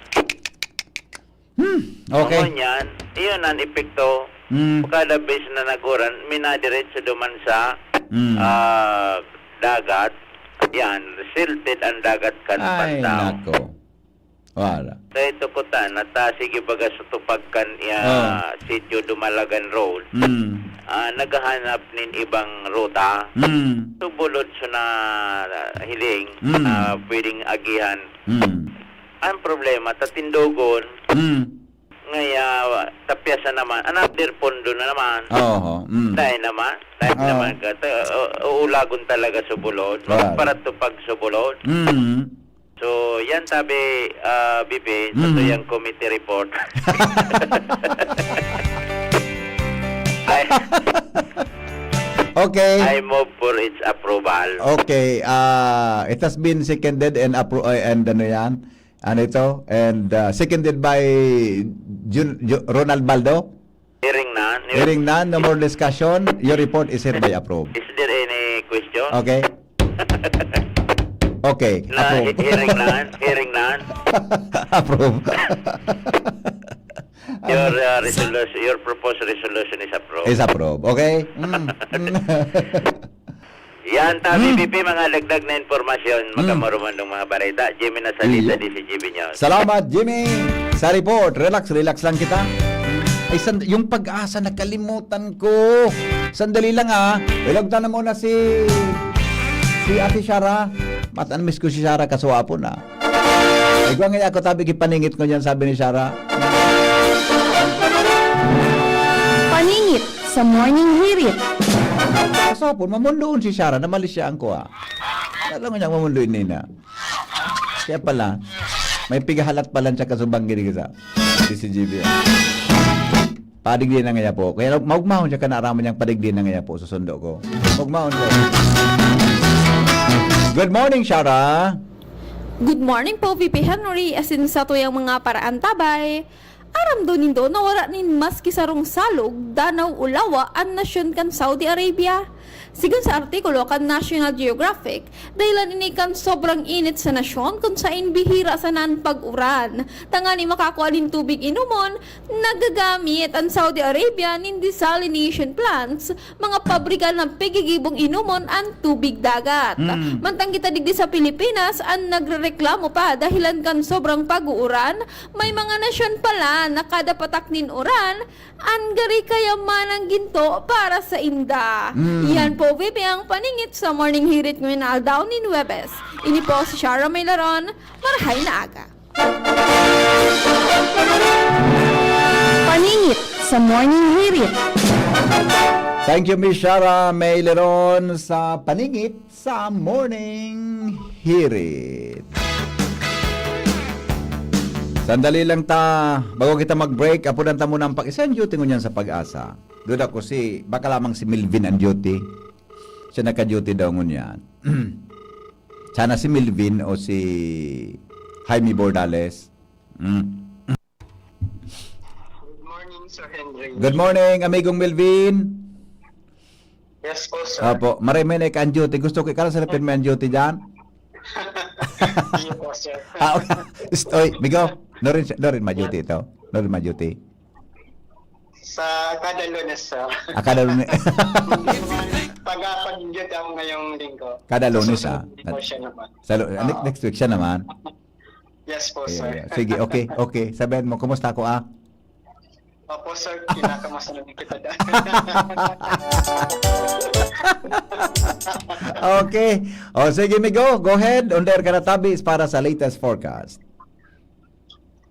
Okay. Kung yan, iyon ang epekto, kada base na naguran, minadiretso duman sa dagat, yan, silted ang dagat kan Ay, Pantaw. nako. Wala. Sa ito ko ta, sige baga sa tupagkan sityo Dumalagan Road, naghahanap nin ibang ruta, subulod so na hiling, pwedeng agihan. Ang problema, tatindogon, ngaya tapyasan naman, another pondo na naman. Dahil naman, uulagon talaga subulod, para tupag subulod. So, yan tabi, BP, sa tuyang committee report. Okay. I move for its approval. Okay. It has been seconded and and ano yan? Ano ito? And seconded by Ronald Baldo. Hearing none. Hearing none, no more discussion. Your report is hereby approved. Is there any question? Okay. Okay. Approve. Hearing none. Approve. Your proposed resolution is approved. Is approved. Okay? Yan, tabi BP, mga lagdag na informasyon, magkamuruman ng mga barita. Jimmy Nasalita, DCGB News. Salamat, Jimmy. Sa report, relax lang kita. Ay, yung pag-asa, nakalimutan ko. Sandali lang Ilagtan na muna si Ate Shara. Miss ko si Shara kaswapo na. Ikaw nga ako tabi kipaningit ko niyan, sabi ni Shara. Paningit sa Morning Hirit. Kaswapo, mamundoon si Shara, namalis siya ang kuha. Alam mo niya, mamundoon nina. Kaya pala, may pigahalat pala siya kasubang gini sa DCGB. Padigdi na nga po. Kaya maugmahon siya ka naaraman niyang padigdi na nga po sa sundo ko. Maugmahon siya. Good morning, Shara. Good morning po, VP Henry. As in sa tuyang mga paraan tabay, Aram do nindo na wala nin maski sarong salog, danaw ulawa ang nasyon kan Saudi Arabia. Sigun sa artikulo kan National Geographic, dahilan ini kan sobrang init sa nasyon kung saan bihira sa nan pag-uran. Tangani makakuha nin tubig inumon, nagagamit ang Saudi Arabia nin desalination plants, mga pabrika ng pigigibong inumon ang tubig dagat. Mantang kita digdi sa Pilipinas, ang nagrereklamo pa dahilan kan sobrang pag-uuran, may mga nasyon pala na kada patak nin uran, ang gari kayaman ang ginto para sa inda. Yan po, VP, ang paningit sa Morning Hirit ngayon na aldaw ni Nuwebes. Ini po si Shara Maylaron, marahay na aga. Paningit sa Morning Hirit. Thank you, Miss Shara Mayleron, sa paningit sa Morning Hirit. Sandali lang ta, bago kita mag-break, apunan ta muna ang pag-isang duty ngunyan sa Pag-asa. Doon ako baka lamang si Milvin ang duty. Siya naka-duty daw ngunyan. Sana si Milvin o si Jaime Bordales. Good morning, Sir Henry. Good morning, amigong Milvin. Yes po, sir. Opo, marimene ka ang duty. Gusto ko ikala sa lapin mo ang duty dyan? Yes po, sir. Okay. Migo, no rin ma-duty ito. No rin ma-duty. Sa kada Lunes, sir. Kada Lunes. Pag-duty ako ngayong linggo. Kada Lunes, Susunod po siya naman. Next week siya naman. Yes po, sir. Sige, okay. Sabihin mo, kumusta ako Opo, sir. Kinakamusta namin kita dahil. Okay. Sige, Migo. Go ahead. On there ka na tabis para sa latest forecast.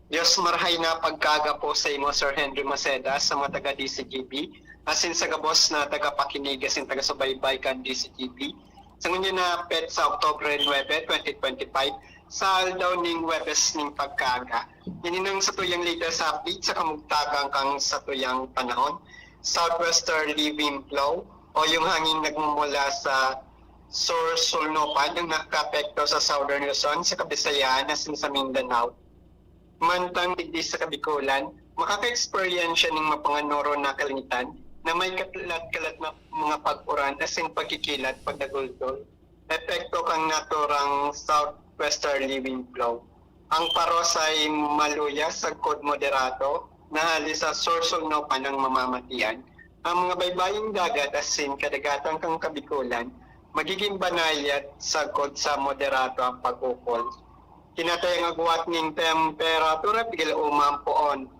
Diyos marahay na pagkaga po sa imo, Sir Henry Maceda, sa mga taga-DCGB, asin sa gabos na taga-pakinig, asin taga-subaybay kan DCGB. Sa ngunyan na pet sa Oktobre 9, 2025, sa aldaw ning Webes ning pagkaga. Yaninang sa tuyang latest update sa kamugtagang kang sa tuyang panahon. Southwesterly wind flow o yung hangin nagmumula sa Sur-Sulnopan yung nakapekto sa Southern Luzon, sa Kabisayaan, asin sa Mindanao. Mantang digdi sa Kabikulan, makaka-experience ng mapanganoro na kalangitan na may katalat-kalat na mga pag-uran asin pagkikilat pagdagultol. Epekto kang naturang southwesterly wind flow. Ang paros ay maluya sa kod moderato na halis sa Sur-Sulnopan ng mamamatian. Ang mga baybaying dagat asin kadagatan kang Kabikulan magiging banayat sa kod sa moderato ang pag-ukol. Kinatayang agwat ng temperatura bigla umampoon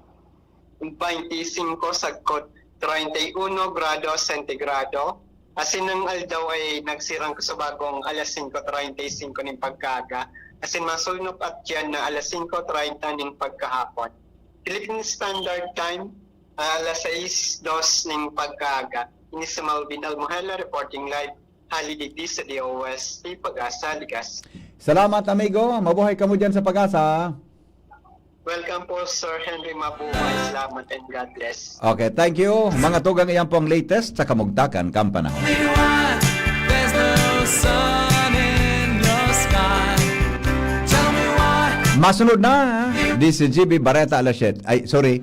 25 sagkot 31 grado sentigrado. Asin ng aldaw ay nagsirang ko sa bagong alas 5:35 ng pagkaga. Asin masulnop at yan na alas 5:30 ng pagkahapon. Philippine Standard Time alas 6:02 ng pagkaga. Ini si Malvin Almohela reporting live halidigdi sa DOST Pag-asa Ligas. Salamat, amigo. Mabuhay ka mo dyan sa Pag-asa. Welcome po, Sir Henry. Mabuhay. Salamat and God bless. Okay, thank you. Mga tugang iyan po ang latest sa kamugtakan kampanahon. There's no sun in your sky. Tell me why. Masunod na, DCGB Barreta Alashet. Ay, sorry.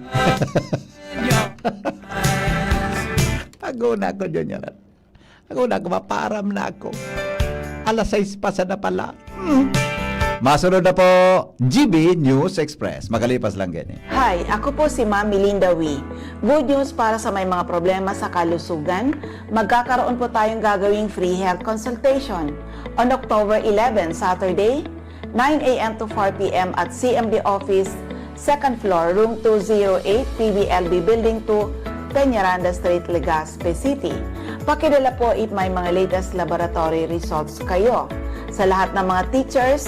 Ako na ako dyan yan. Ako na ako, maparam na ako. Alas 6 pa sa na pala. Masunod na po, GB News Express. Makalipas lang ganyan. Hi, ako po si Ma'am Melinda Wee. Good news para sa may mga problema sa kalusugan. Magkakaroon po tayong gagawing free health consultation on October 11, Saturday, 9 a.m. to 4 p.m. at CMD Office, 2nd floor, room 208, PBLB Building 2, Peñaranda Street, Legazpi City. Pakidala po if may mga latest laboratory results kayo. Sa lahat ng mga teachers,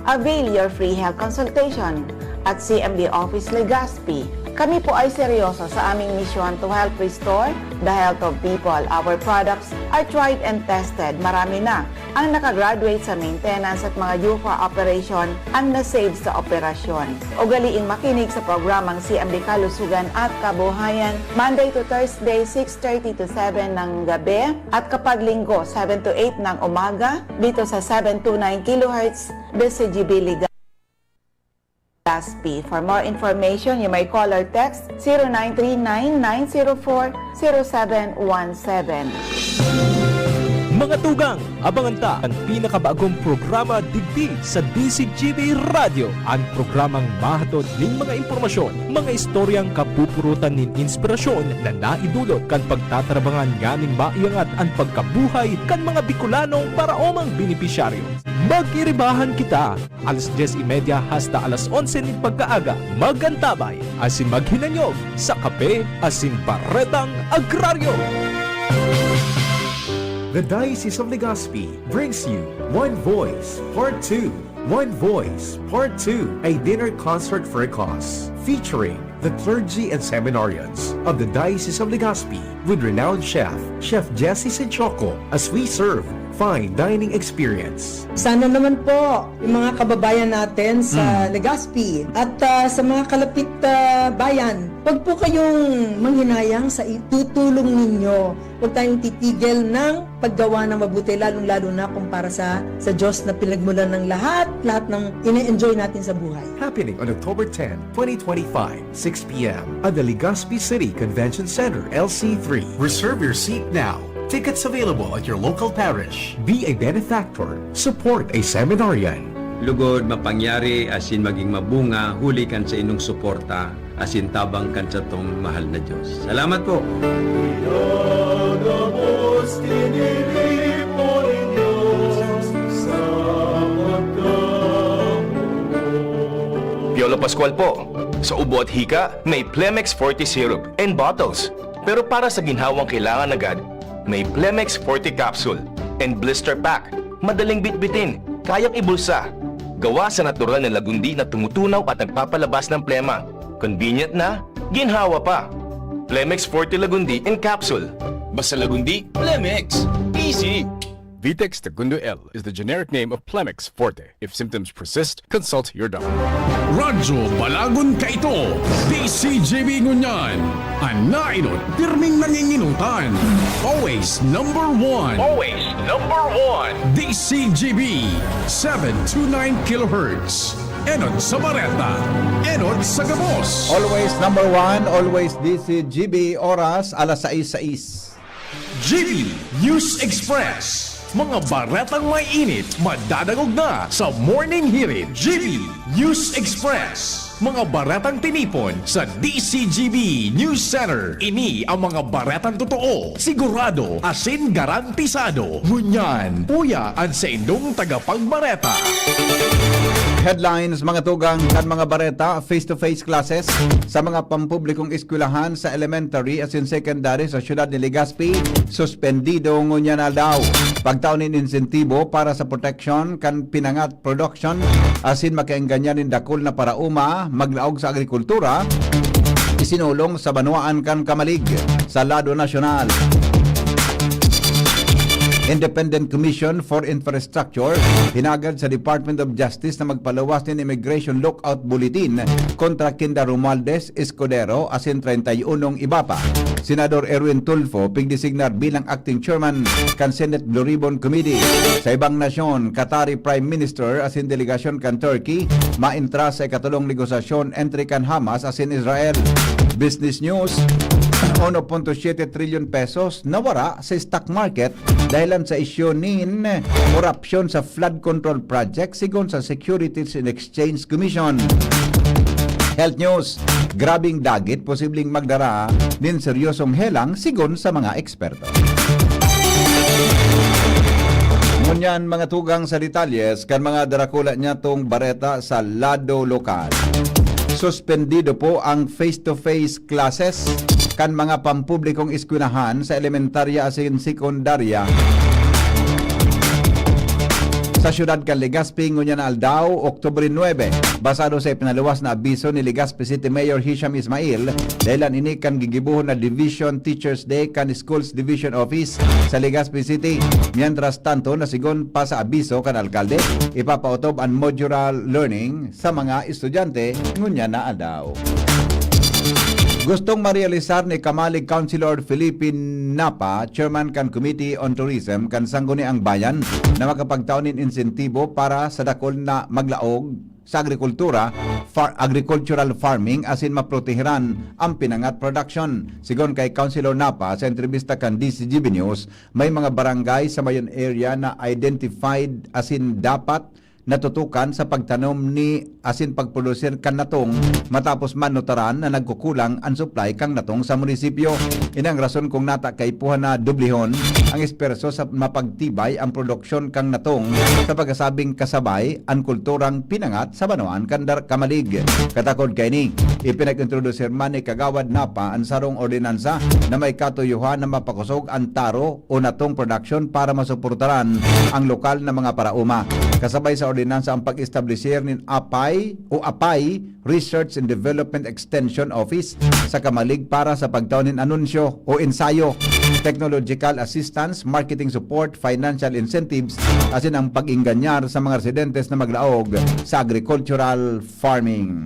avail your free health consultation at CMD Office Legazpi. Kami po ay seryoso sa aming misyon to help restore the health of people. Our products are tried and tested. Marami na ang nakagraduate sa maintenance at mga due for operation ang nasave sa operasyon. Ugaliin makinig sa programang CMD Kalusugan at Kabuhayan Monday to Thursday 6:30 to 7 ng gabi at kapag linggo 7 to 8 ng umaga dito sa 729 kHz DCGB Liga. Legazpi. For more information, you may call or text 0939-904-0717. Mga tugang, abangan ta ang pinakabagong programa digdi sa DCGB Radio. Ang programang mahatod ning mga impormasyon, mga istoryang kapupurutan nin inspirasyon na naidulot kan pagtatrabangan nganing maiangat ang pagkabuhay kan mga Bicolanong paraomang benepisyaryo. Magiribahan kita, alas 10:30 hasta alas 11 nin pagkaaga, magantabay, asin maghinanyog sa kape asin baretang agraryo. The Diocese of Legazpi brings you One Voice Part 2. One Voice Part 2, a dinner concert for a cause, featuring the clergy and seminarians of the Diocese of Legazpi with renowned chef, Chef Jesse Senchoco, as we serve fine dining experience. Sana naman po yung mga kababayan natin sa Legazpi at sa mga kalapit bayan, wag po kayong manghinayang sa itutulong ninyo. Huwag tayong titigil ng paggawa ng mabuti, lalong-lalo na kumpara sa Diyos na pinagmulan ng lahat ng ine-enjoy natin sa buhay. Happening on October 10, 2025, 6 p.m. at the Legazpi City Convention Center, LC3. Reserve your seat now. Tickets available at your local parish. Be a benefactor. Support a seminarian. Lugod mapangyari asin maging mabunga, huli kan sa inong suporta, asin tabang kan sa tong mahal na Diyos. Salamat po! Piolo Pascual po. Sa ubo at hika, may Plemex Forte Syrup and bottles. Pero para sa ginhawang kailangan agad, may Plemex Forte Capsule and Blister Pack. Madaling bitbitin, kayang ibulsa. Gawa sa natural na lagundi na tumutunaw at nagpapalabas ng plema. Convenient na, ginhawa pa. Plemex Forte Lagundi in Capsule. Basta lagundi, Plemex. Easy! Vitex Segundo L is the generic name of Plemex Forte. If symptoms persist, consult your doctor. Radyo Balagon Kaito, DCGB Ngunyan, Anainot, pirming nanginginutan. Always number one. Always number one. DCGB, 729 kHz. Enod sa Bareta, Enod sa Gabos. Always number one, always DCGB, oras alas 6:06. GB News Express. Mga baretang may init, madadagog na sa Morning Hirit. GB News Express. Mga baretang tinipon sa DCGB News Center. Ini ang mga baretang totoo, sigurado, asin garantisado. Ngunyan, puya ang sa indong tagapagbareta. Headlines, mga tugang kan mga bareta, face-to-face classes sa mga pampublikong eskwelahan sa elementary as in secondary sa syudad ni Legazpi, suspendido ngunyan na daw. Pagtaunin insentibo para sa protection kan pinangat production asin makaengganyanin dakol na parauma maglaog sa agrikultura, isinulong sa Banuaan kan Kamalig sa lado nasyonal. Independent Commission for Infrastructure hinagad sa Department of Justice na magpalawas ng Immigration Lookout Bulletin kontra Kinda Romualdez Escudero asin 31 iba pa. Senador Erwin Tulfo pigdesignar bilang acting chairman kan Senate Blue Ribbon Committee. Sa ibang nasyon, Qatari Prime Minister asin delegasyon kan Turkey maintra sa ikatulong negosasyon entry kan Hamas asin Israel. Business News, 1.7 trillion pesos nawara sa stock market dahilan sa isyu nin korupsyon sa flood control project sigon sa Securities and Exchange Commission. Health News, grabing dagit posibleng magdara din seryosong helang sigon sa mga eksperto. Ngunyan mga tugang sa detalyes kan mga darakula niya tong bareta sa lado lokal. Suspendido po ang face-to-face classes kan mga pampublikong eskwelahan sa elementarya asin sekundarya sa syudad kan Legazpi ngunyan aldaw, Oktubre 9, basado sa ipinaluwas na abiso ni Legazpi City Mayor Hisham Ismail dahilan ini kan gigibuhon na Division Teachers Day kan Schools Division Office sa Legazpi City. Mientras tanto, nasigon pa sa abiso kan alkalde, ipapautob ang modular learning sa mga estudyante ngunyan na aldaw. Gustong marealisar ni Kamalig Councilor Philippine Napa, Chairman kan Committee on Tourism, kan sangguni ang bayan na makapagtaunin insentibo para sa dakol na maglaog sa agrikultura, agricultural farming asin maprotehiran ang pinangat production. Sigon kay Councilor Napa sa entrevista kan DCGB News, may mga barangay sa mayon area na identified asin dapat natutukan sa pagtanom ni asin pagprodusir kan natong matapos man notaran na nagkukulang ang supply kang natong sa munisipyo. Inang rason kung nata kay puha na dublihon ang esperso sa mapagtibay ang produksyon kang natong sa pagkasabing kasabay ang kulturang pinangat sa Banoan kandar Kamalig. Katakod kay ni ipinag-introducer man ni Kagawad Napa ang sarong ordinansa na may katuyuhan na mapakusog ang taro o natong production para masuportaran ang lokal na mga parauma. Kasabay sa ordinansa ang pag-establisher ng APAY Research and Development Extension Office sa Kamalig para sa pagtawnin anunsyo o ensayo, technological assistance, marketing support, financial incentives, asin ang pag-inganyar sa mga residentes na maglaog sa agricultural farming.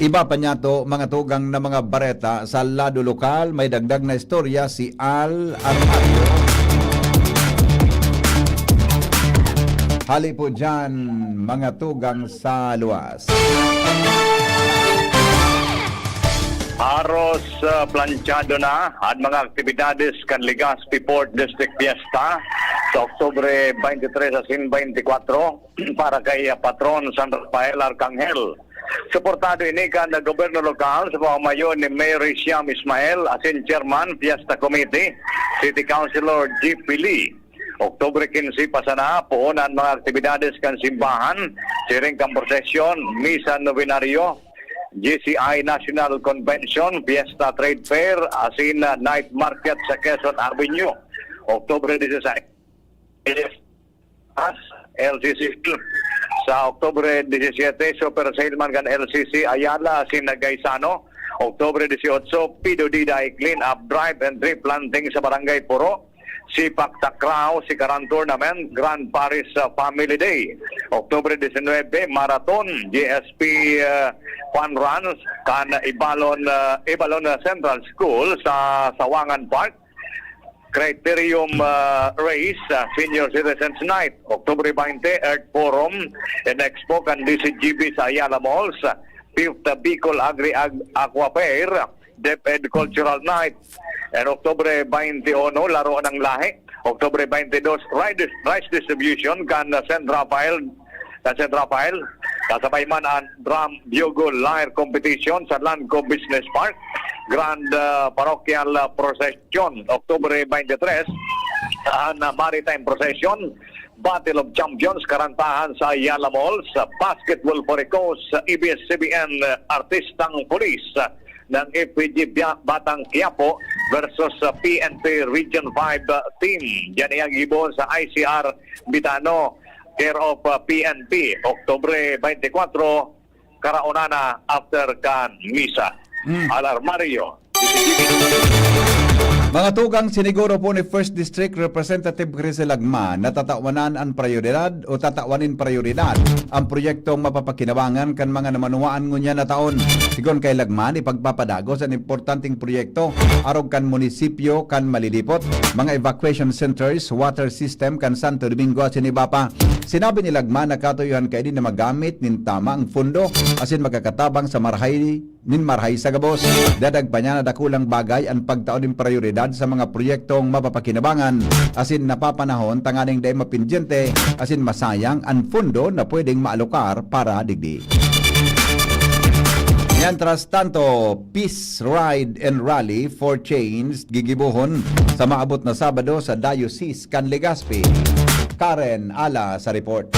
Iba pa niya to, mga tugang na mga bareta sa lado lokal, may dagdag na istorya si Al Armario. Hali po dyan, mga tugang sa luwas. Aros planchado na at mga aktibidades kan Legazpi Port District Fiesta sa Oktubre 23 at 24 para kay patron San Rafael Arcangel. Suportado ini kan na gobyerno lokal sa pamamayon ni Mayor Siam Ismael asin Chairman Fiesta Committee, City Councilor G. Pili. Oktubre 15 pasana puunan mga aktibidades kan simbahan, siring kan prosesyon, misa novenario, GCI National Convention, Fiesta Trade Fair, asin night market sa Quezon Avenue. Oktubre 16. LCC sa Oktubre 17, Super Salesman kan LCC Ayala, asin Gaisano. Oktubre 18, Pido Diday Clean Up Drive and Tree Planting sa Barangay Puro. Sipak Takraw, Sikaran Tournament, Grand Paris Family Day. Oktubre 19, Marathon, GSP Fun Runs, kan Ibalon Central School sa Sawangan Park. Criterium Race, Senior Citizens Night. Oktubre 20, Earth Forum and Expo kan DCGB sa Ayala Malls. 5th Bicol Aqua Fair, DepEd Cultural Night. And Oktubre 21, Laro ng Lahi. Oktubre 22, Rice Distribution kan San Rafael. Kasabay man ang Drum Bugle Lyre Competition sa Landco Business Park. Grand Parochial Procession. Oktubre 23, ang Maritime Procession. Battle of Champions, karantahan sa Ayala Malls. Basketball for a Cause, ABS-CBN Artistang Police ng FPG Batang Quiapo versus PNP Region 5 team. Yan ang ibon sa ICR Bitano, care of PNP. Oktubre 24, karaunana after kan misa. Alarmario. Mga tugang, siniguro po ni 1st District Representative Crisel Agma na tatawanan ang prioridad o tatawanin prioridad ang proyektong mapapakinabangan kan mga namanuaan ngunya na taon. Sigon kay Lagman, ipagpapadagos ang importanteng proyekto arog kan munisipyo kan malilipot, mga evacuation centers, water system kan Santo Domingo at Sinibapa. Sinabi ni Lagman na katuyuhan kay din na magamit nin tama ang fundo asin magkakatabang sa marhay sa gabos. Dadag pa niya na dakulang bagay ang pagtaon ng prioridad sa mga proyektong mapapakinabangan asin napapanahon tanganing day mapindyente asin masayang ang fundo na pwedeng maalokar para digdi. Mientras tanto, Peace Ride and Rally for Change gigibuhon sa maabot na Sabado sa Diocese kan Legazpi. Karen Ala sa report.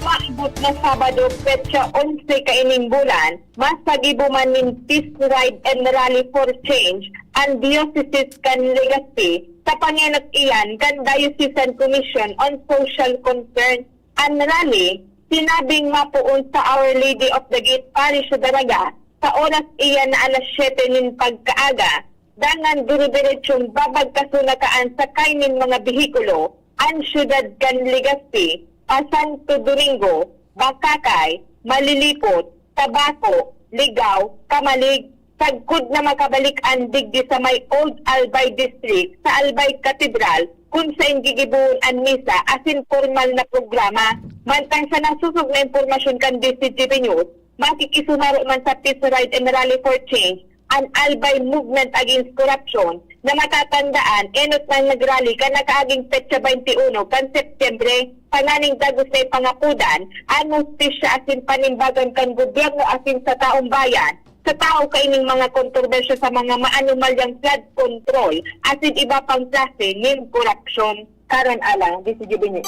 Maabot na Sabado, petsa 11 kaining bulan, mas pagibuman nin Peace Ride and Rally for Change ang Diocese kan Legazpi sa panyanak iyan kan Diocesan Commission on Social Concern. Ang rally, sinabing mapuon sa Our Lady of the Gate Parish sa Daraga sa oras iyan na alas 7 nin pagkaaga, dangan dire-diretsong babagkasunakaan sa kainin mga bihikulo ang syudad kan Legazpi, Santo Domingo, Bakakay, Malilipot, Tabaco, Ligaw, Kamalig, sagkod na makabalik ang digdi sa may Old Albay District sa Albay Cathedral kung sa gigibuon an misa asin formal na programa. Mantang sa nasusog na impormasyon kan DCGB News, makikisumaro man sa Peace Ride and Rally for Change an Albay Movement Against Corruption na matatandaan enot nang nagrally ka nakaaging petsa 21 kan Setyembre pananing dagos na pangapudan anong pisya asin panimbagan kan gobyerno asin sa taong bayan sa tao kaining mga kontrobersya sa mga maanumalyang flood control asin iba pang klase ng korupsyon. Karon alang DCGB News.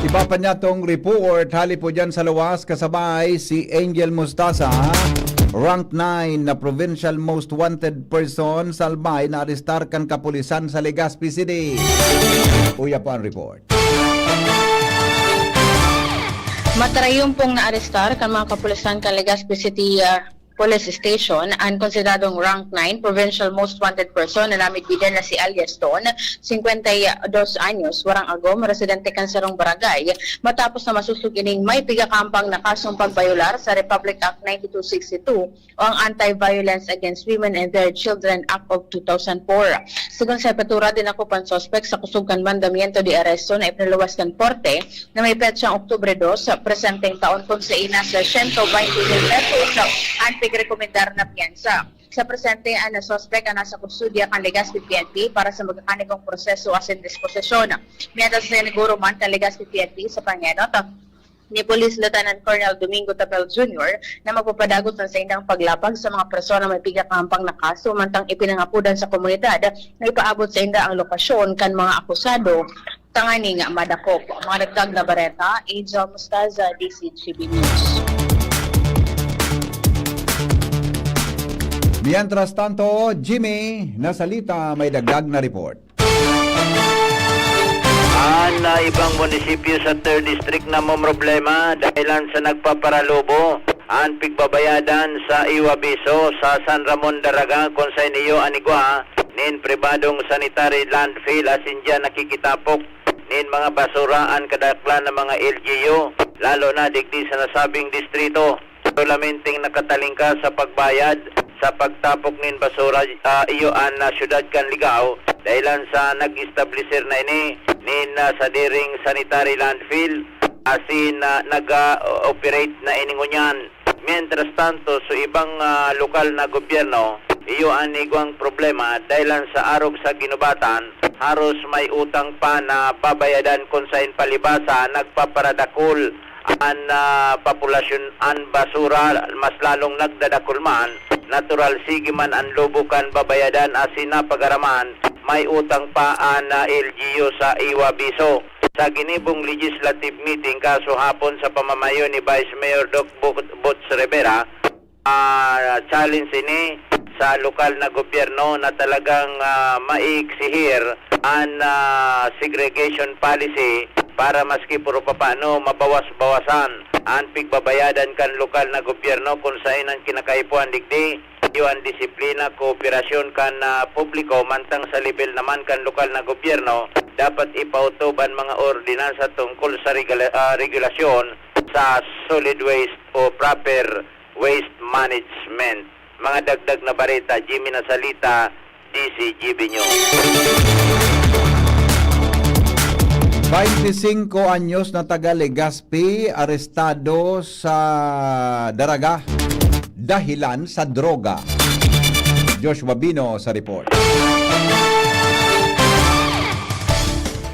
Iba pa niya tong report, hali po dyan sa luwas, kasabay si Angel Mustasa, rank 9 na provincial most wanted person sa Albay na arestar kan kapulisan sa Legazpi City. Uya po ang report. Matarayong pong naarestar kan mga kapulisan kan Legazpi City Police Station ang konsideradong rank 9 provincial most wanted person na namit bidan na si Alias Don, 52 anyos, warang agom, residente kan sarong barangay, matapos na masusugining may pigakampang na kasong pagbayular sa Republic Act 9262 o ang Anti-Violence Against Women and Their Children Act of 2004. Sigon sa Petura, din ako pan suspect sa kusugan mandamiento di aresto na ipinaluwas kan korte na may petsang Oktubre 2 sa presenteng taon kung sa ina sa 120,000 pesos ang rekomendar na piyansa. Sa presente, ang suspect ang nasa kustudya kan Legazpi PNP para sa magkakanigong proseso asin disposisyon. Mientras na neguro man kan Legazpi PNP sa pangenot ni Police Lieutenant Colonel Domingo Tapel Jr. na magpapadagot ng sa indang paglapag sa mga persona may pigakampang na kaso mantang ipinangapudan sa komunidad na ipaabot sa inda ang lokasyon kan mga akusado tanganing madakop. Mga nagdag na bareta, Angel Mustaza, DCGB News. Mientras tanto, Jimmy, nasalita may dagdag na report. Na ibang munisipyo sa 3rd District na mo problema dahilan sa nagpaparalubo ang pigbabayadan sa Iwabiso sa San Ramon Daraga kung sa iniyo anigwa nin pribadong sanitary landfill asin dyan nakikitapok nin mga basura ang kadaklan ng mga LGU lalo na digdi sa nasabing distrito. Solamenting nakatalingka sa pagbayad sa pagtapok nin basura iyo an syudad kan Ligao dahilan sa nag-establisher na ini nin sa diring sanitary landfill asin nag-operate na iningunyan. Mientras tanto sa ibang lokal na gobyerno iyo ang igwang problema dahilan sa arog sa ginubatan haros may utang pa na babayadan kung sa palibasa nagpaparadakol ang populasyon ang basura mas lalong nagdadakol man natural sige man ang lubukan babayadan asin na pagaraman may utang pa ang LGU sa Iwabiso. Sa ginibong legislative meeting kaso hapon sa pamamayo ni Vice Mayor Doc Boots Rivera, challenge ini sa lokal na gobyerno na talagang maiksihir ang segregation policy para maski puro papano mabawas-bawasan ang pigbabayadan kan lokal na gobyerno kung saan ang kinakaipuan digdi yung disiplina, kooperasyon kan publiko mantang sa level naman kan lokal na gobyerno dapat ipautuban mga ordinansa tungkol sa regulasyon sa solid waste o proper waste management. Mga dagdag na bareta, Jimmy Nasalita, DCGB News. 25 anyos na taga Legazpi arestado sa Daraga dahilan sa droga. Joshua Bino sa report.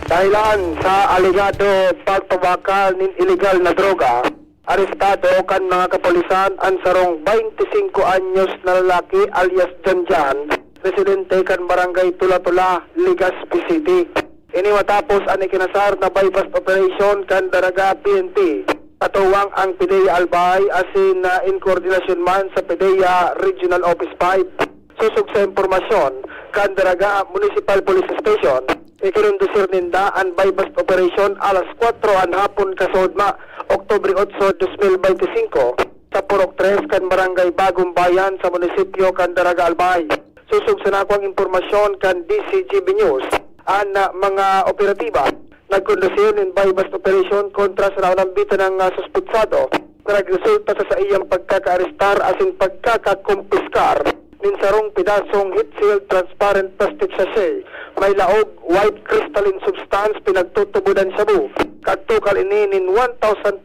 Dahilan sa aligado pagpabakal ng illegal na droga, arestado kan mga kapulisan ang sarong 25 anyos na lalaki alias Janjan, residente kan barangay Tula-Tula, Legazpi City. Ini matapos ang ikinasar na bypass operation kan Daraga PNP. Katuwang ang PDEA Albay asin in koordinasyon man sa PDEA Regional Office 5. Susog sa impormasyon kan Daraga Municipal Police Station, ikinundusir ninda ang bypass operation alas 4 ang hapon kasodma, Oktubre 8, 2025 sa Purok 3 kan Barangay Bagong Bayan sa munisipyo kan Daraga Albay. Susog sa nakuang impormasyon kan DCGB News, ang mga operatiba nagkondusyon in bypass operation kontra sa naunambitan ng suspitsado na nagresulta sa iyang pagkakaarestar asin pagkakakumpiskar ninsarong pidasong heat seal transparent plastic sachet. May laog white crystalline substance pinagtutubudan sa bu. Kadto kalinin 1,500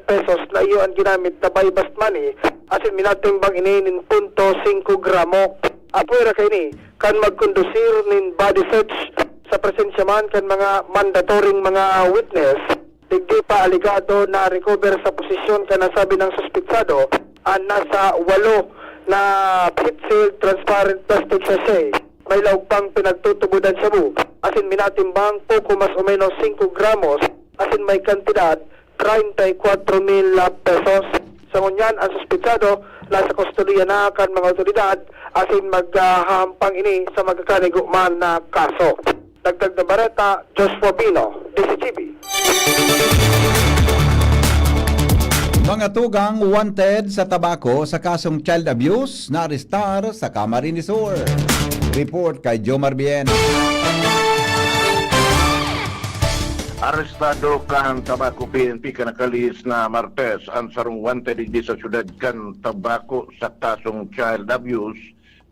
pesos na iyo ang ginamit na buy bust money. Asin minatimbang ininin 0.5 gramo. Apuera kay ni kan magkondusir nin body search sa presensya man kan mga mandatoring mga witness. Digdi pa aligado na recover sa posisyon ka nasabi ng suspitsado ang nasa 8 na heat seal transparent plastic sachet. May laog pang pinagtutubudan sa bu. Asin minatimbang poco mas o menos 5 gramos. Asin may kantidad 34,000 pesos. Sa ngunyan, ang suspitsado nasa kustodiya na kan mga otoridad asin maghahampang ini sa magkakaniguman na kaso. Dagdag na Bareta, Joshua Bino, DCGB. Mga tugang wanted sa tabako sa kasong child abuse na arestar sa Camarines Sur. Report kay Jomar Bien. Arestado kan tabako PNP kanakalis na Martes ang sarong wanted di sa syudad kan tabako sa kasong child abuse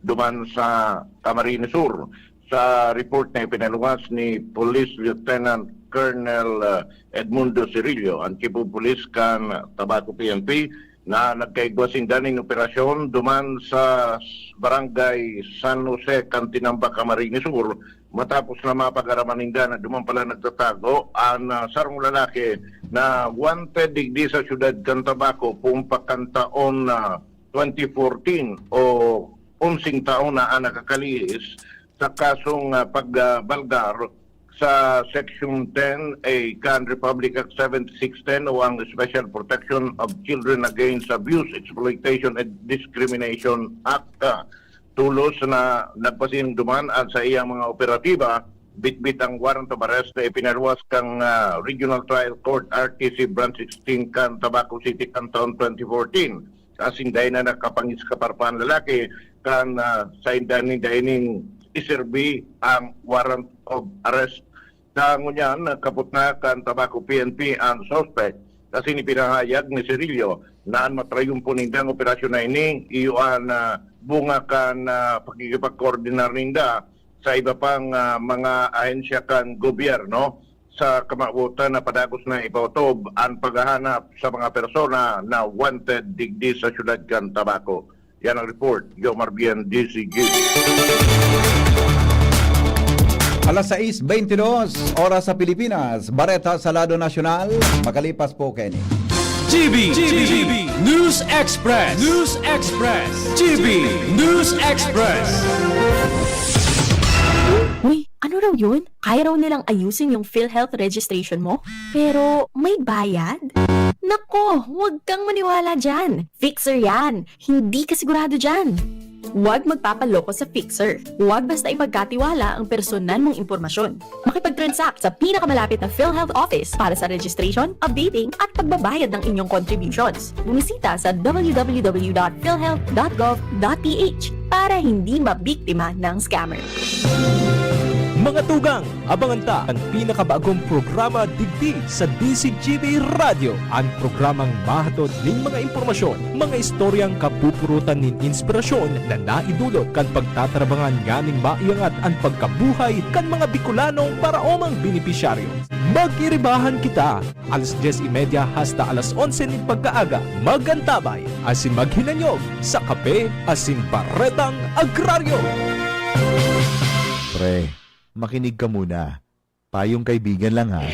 duman sa Camarines Sur. Sa report na ipinaluwas ni Police Lieutenant Colonel Edmundo Cirillo, ang Chief of Police kan tabako PNP na nagkaigwasing daning operasyon duman sa Barangay San Jose, Cantinamba, Camarines Sur. Matapos na mapag-araman ninda na duman pala nagtatago ang sarong lalaki na wanted digdi sa syudad kan tabako pumpakan taon 2014 o 11 taon na nakakaliis sa kasong pagbalgar sa Section 10 kan Republic Act 7610 o ang Special Protection of Children Against Abuse, Exploitation and Discrimination Act. Tulos na nagpasin duman at sa iyang mga operatiba, bitbit ang warrant of arrest na ipinaluwas kang Regional Trial Court RTC Branch 16 kan Tabaco City kan taon 2014. Kasing dahil na nakapangis kaparpan lalaki kan sa indaning dahining iserbi ang warrant of arrest. Sa ngunyan, kaput na kan Tabaco PNP ang suspect kasi pinahayag ni Cirillo na ang matrayumpo nindang operasyon na ini iyuan bunga kan pagkikipag-coordinar ninda sa iba pang mga ahensya kan gobyerno sa kamabutan na padagos na ipautob ang paghahanap sa mga persona na wanted digdi sa syudad kan Tabaco. Yan ang report. Jomar Bien, DCG. Alas 6:22 oras sa Pilipinas. Bareta sa Lado Nasyonal. Makalipas po, Kenny. GB News Express. News Express. GB News Express. Uy, ano raw yun? Kaya raw nilang ayusin yung PhilHealth registration mo? Pero may bayad? Nako, huwag kang maniwala dyan. Fixer yan. Hindi ka sigurado dyan. Huwag magpapaloko sa Fixer. Huwag basta ipagkatiwala ang personal mong impormasyon. Makipag-transact sa pinakamalapit na PhilHealth office para sa registration, updating at pagbabayad ng inyong contributions. Bumisita sa www.philhealth.gov.ph para hindi mabiktima ng scammer. Mga tugang, abangan ta ang pinakabagong programa digdi sa DCGB Radio. Ang programang mahatod ning mga impormasyon, mga istoryang kapupurutan nin inspirasyon na naidulot kan pagtatrabangan nganing maiangat ang pagkabuhay kan mga Bicolanong paraomang benepisyaryo. Mag-iribahan kita, alas 10:30 hasta alas 11 ning pagkaaga. Magantabay, asin maghinanyog sa kape, asin paretang agraryo. Pre, makinig ka muna. Payong kaibigan lang ha.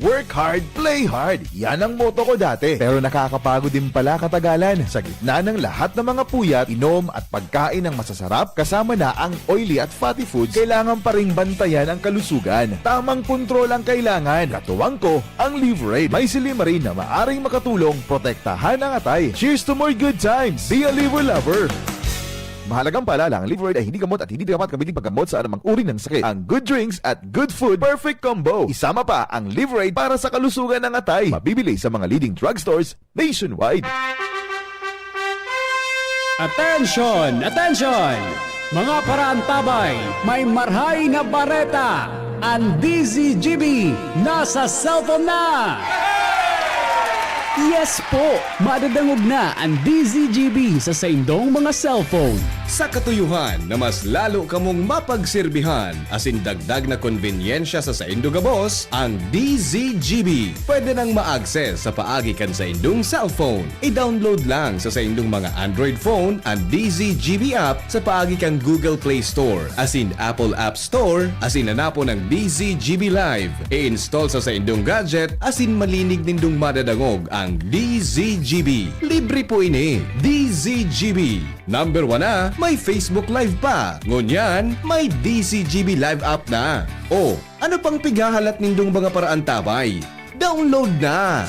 Work hard, play hard. Yan ang motto ko dati. Pero nakakapagod din pala katagalan. Sa gitna ng lahat ng mga puyat, inom at pagkain ng masasarap, kasama na ang oily at fatty foods, kailangan pa ring bantayan ang kalusugan. Tamang kontrol ang kailangan. Katuwang ko, ang Liverade. May silimarin na maaring makatulong protektahan ang atay. Cheers to more good times. Be a liver lover. Mahalagang paalala, ang Liverade ay hindi gamot at hindi dapat gamitin paggamot sa anumang uri ng sakit. Ang good drinks at good food, perfect combo. Isama pa ang Liverade para sa kalusugan ng atay. Mabibili sa mga leading drugstores nationwide. Attention! Attention! Mga paraantabay, may marhay na bareta. Ang DCGB nasa cellphone na! Yes po! Madadangog na ang DZGB sa saindong mga cellphone. Sa katuyuhan na mas lalo kamong mapagsilbihan asin dagdag na konbinyensya sa saindong gabos, ang DZGB. Pwede nang ma-access sa paagi kan sa indong cellphone. I-download lang sa saindong mga Android phone ang DZGB app sa paagi kan Google Play Store, asin Apple App Store, asin nanapo ng DZGB Live. I-install sa saindong gadget, asin malinig nindong madadangog ang DZGB. Libre po ini. DZGB. Number 1 na, may Facebook Live pa. Ngunyan, may DZGB Live app na. O, ano pang pighahalat nindong mga paraan tabay? Download na!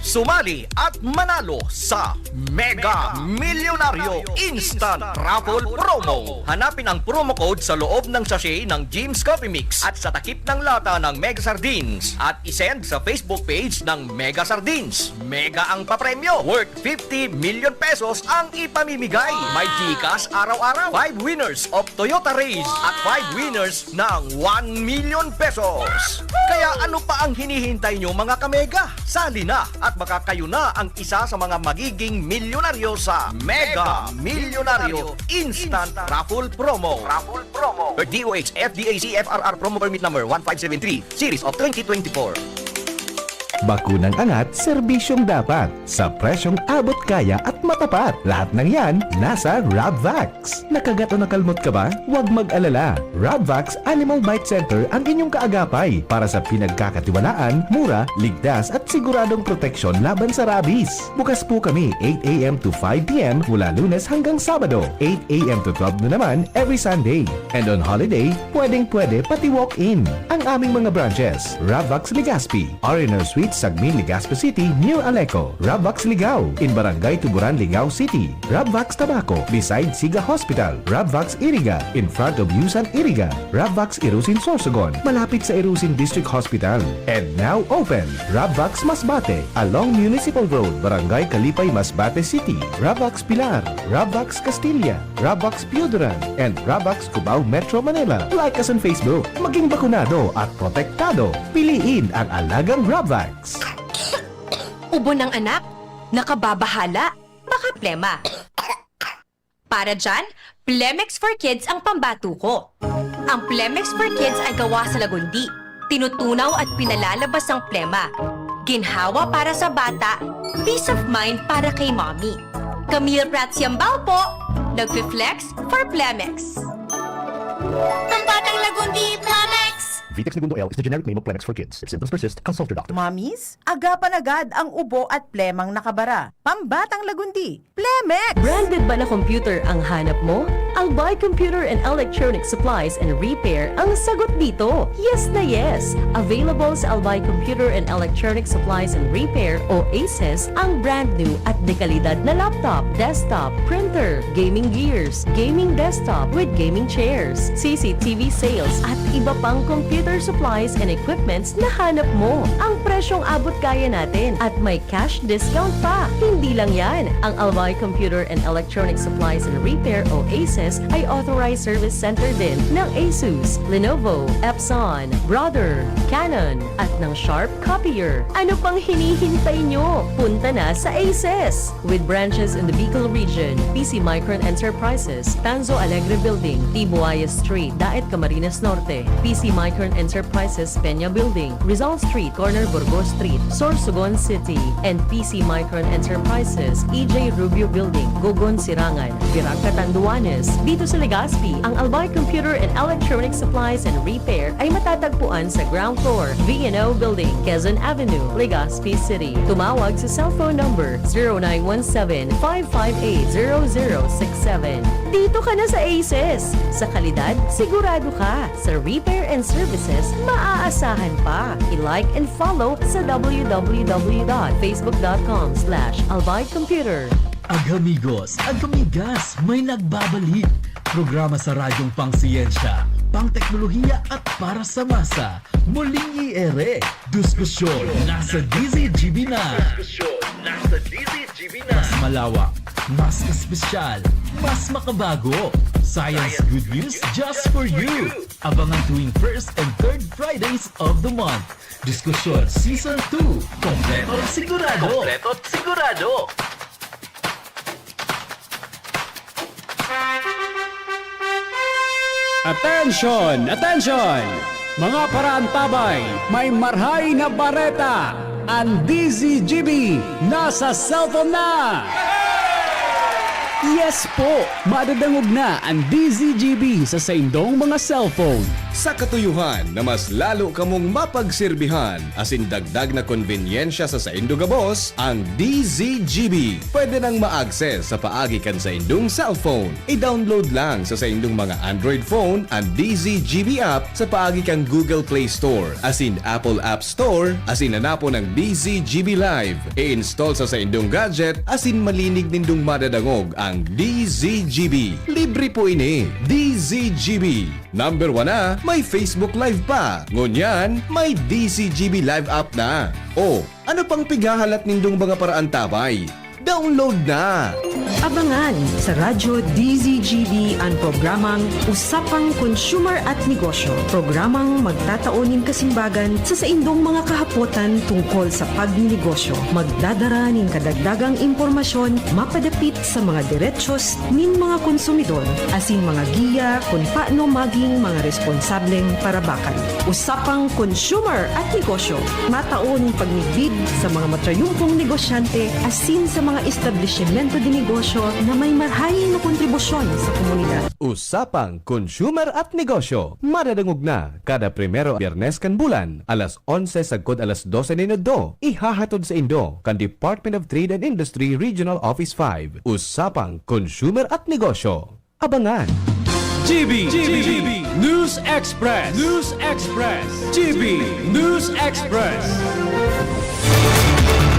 Sumali at manalo sa Mega Milyonaryo Instant Raffle Promo. Hanapin ang promo code sa loob ng sachet ng Jim's Coffee Mix at sa takip ng lata ng Mega Sardines at isend sa Facebook page ng Mega Sardines. Mega ang papremyo. Worth 50 million pesos ang ipamimigay. May Gcash araw-araw. 5 winners of Toyota Race at 5 winners ng 1 million pesos. Kaya ano pa ang hinihintay nyo mga kamega? Sali na at baka kayo na ang isa sa mga magiging milyonaryo sa Mega Milyonaryo Instant Raffle Promo. DOH FDAC FRR Promo Permit Number 1573 Series of 2024. Bakunang angat, serbisyong dapat. Sa presyong abot kaya at matapat. Lahat ng yan, nasa Rabvax. Nakagat o nakalmot ka ba? Huwag mag-alala. Rabvax Animal Bite Center ang inyong kaagapay para sa pinagkakatiwalaan, mura, ligtas at siguradong proteksyon laban sa rabies. Bukas po kami 8 a.m. to 5 p.m. mula Lunes hanggang Sabado. 8 a.m. to 12 na naman every Sunday. And on holiday, pwedeng-pwede pati walk-in. Ang aming mga branches, Rabvax Legazpi, R&R Suite Sagmin, Legazpi City, near Aleco. Rabvax Ligao, in Barangay Tuburan, Ligao City. Rabvax Tabaco, beside Siga Hospital. Rabvax Iriga, in front of Yusan Iriga. Rabvax Irusin Sorsogon, malapit sa Irusin District Hospital. And now open, Rabvax Masbate, along Municipal Road, Barangay Kalipay, Masbate City. Rabvax Pilar, Rabvax Castilla, Rabvax Piuduran, and Rabvax Cubao Metro Manila. Like us on Facebook, maging bakunado at protektado. Piliin ang alagang Rabvax. Ubo ng anak, nakababahala, baka plema. Para dyan, Plemex for Kids ang pambato ko. Ang Plemex for Kids ay gawa sa lagundi. Tinutunaw at pinalalabas ang plema. Ginhawa para sa bata, peace of mind para kay mommy. Camille Prats Yambao po, nagfi-flex for Plemex. Pambatang lagundi, Plemex! Vitex Segundo L is the generic name of Plemex for kids. If symptoms persist, consult your doctor. Mommies, agapan agad ang ubo at plemang nakabara. Pambatang lagundi, Plemex! Branded ba na computer ang hanap mo? Albay Computer and Electronic Supplies and Repair ang sagot dito. Yes na yes! Available sa Albay Computer and Electronic Supplies and Repair o ACES ang brand new at dekalidad na laptop, desktop, printer, gaming gears, gaming desktop with gaming chairs, CCTV sales at iba pang computer supplies and equipments na hanap mo. Ang presyong abot kaya natin at may cash discount pa. Hindi lang yan. Ang Albay Computer and Electronic Supplies and Repair o ACES ay authorized service center din ng Asus, Lenovo, Epson, Brother, Canon at ng Sharp Copier. Ano pang hinihintay nyo? Punta na sa ACES! With branches in the Bicol region, PC Micron Enterprises, Tanzo Alegre Building, Tibuaya Street, Daet Camarines Norte, PC Micron Enterprises Peña Building, Rizal Street, Corner Burgos Street, Sorsogon City, and PC Micron Enterprises, EJ Rubio Building, Gogon Sirangan, Virac Catanduanes. Dito sa Legazpi, ang Albay Computer and Electronic Supplies and Repair ay matatagpuan sa ground floor, V&O Building, Quezon Avenue, Legazpi City. Tumawag sa cellphone number 0917-558-0067. Dito ka na sa ACES. Sa kalidad, sigurado ka. Sa repair and services, maaasahan pa. I-like and follow sa www.facebook.com/albaycomputer. Agamigos, agamigas, may nagbabalik. Programa sa radyong pangsiyensya, pangteknolohiya at para sa masa. Muling i-ere. Diskusyon nasa DZGB na. Mas malawak, mas espesyal, mas makabago. Science good news just for you. Abangan tuwing first and third Fridays of the month. Diskusyon Season 2. Kompleto at sigurado. Kompleto at sigurado. Attention! Attention! Mga paraantabay, may marhay na bareta! Ang DZGB nasa cellphone na! Yes po! Madadangog na ang DZGB sa saindong mga cellphone. Sa katuyuhan na mas lalo kamong mapagserbihan, asin dagdag na konvenyensya sa saindong gabos, ang DZGB. Pwede nang ma-access sa paagi kan sa indong cellphone. I-download lang sa saindong mga Android phone ang DZGB app sa paagi kang Google Play Store, asin Apple App Store, asin hanapo ng DZGB Live. I-install sa saindong gadget, asin malinig nindong madadangog ang DZGB. Libre po ini. DZGB. Number 1 na, may Facebook Live pa. Ngunyan, may DZGB Live app na. O, ano pang pigahalat nindong mga paraan tabay? Download na! Abangan sa Radyo DZGB ang programang Usapang Consumer at Negosyo. Programang magtataunin kasimbagan sa saindong mga kahapotan tungkol sa pagninegosyo. Magdadara nin kadagdagang impormasyon mapadapit sa mga diretsos nin mga konsumidor asin mga giya kung paano maging mga responsableng parabakan. Usapang Consumer at Negosyo. Mataon pagnibid sa mga matrayumpong negosyante asin sa mga establishmento de negosyo na may marhay na kontribusyon sa komunidad. Usapang Consumer at Negosyo. Madadangog na kada primero Biyernes kan bulan, alas 11 sagkod alas 12 minuto. Ihahatod sa Indo kan Department of Trade and Industry Regional Office 5. Usapang Consumer at Negosyo. Abangan! GB News Express. News Express. GB News Express.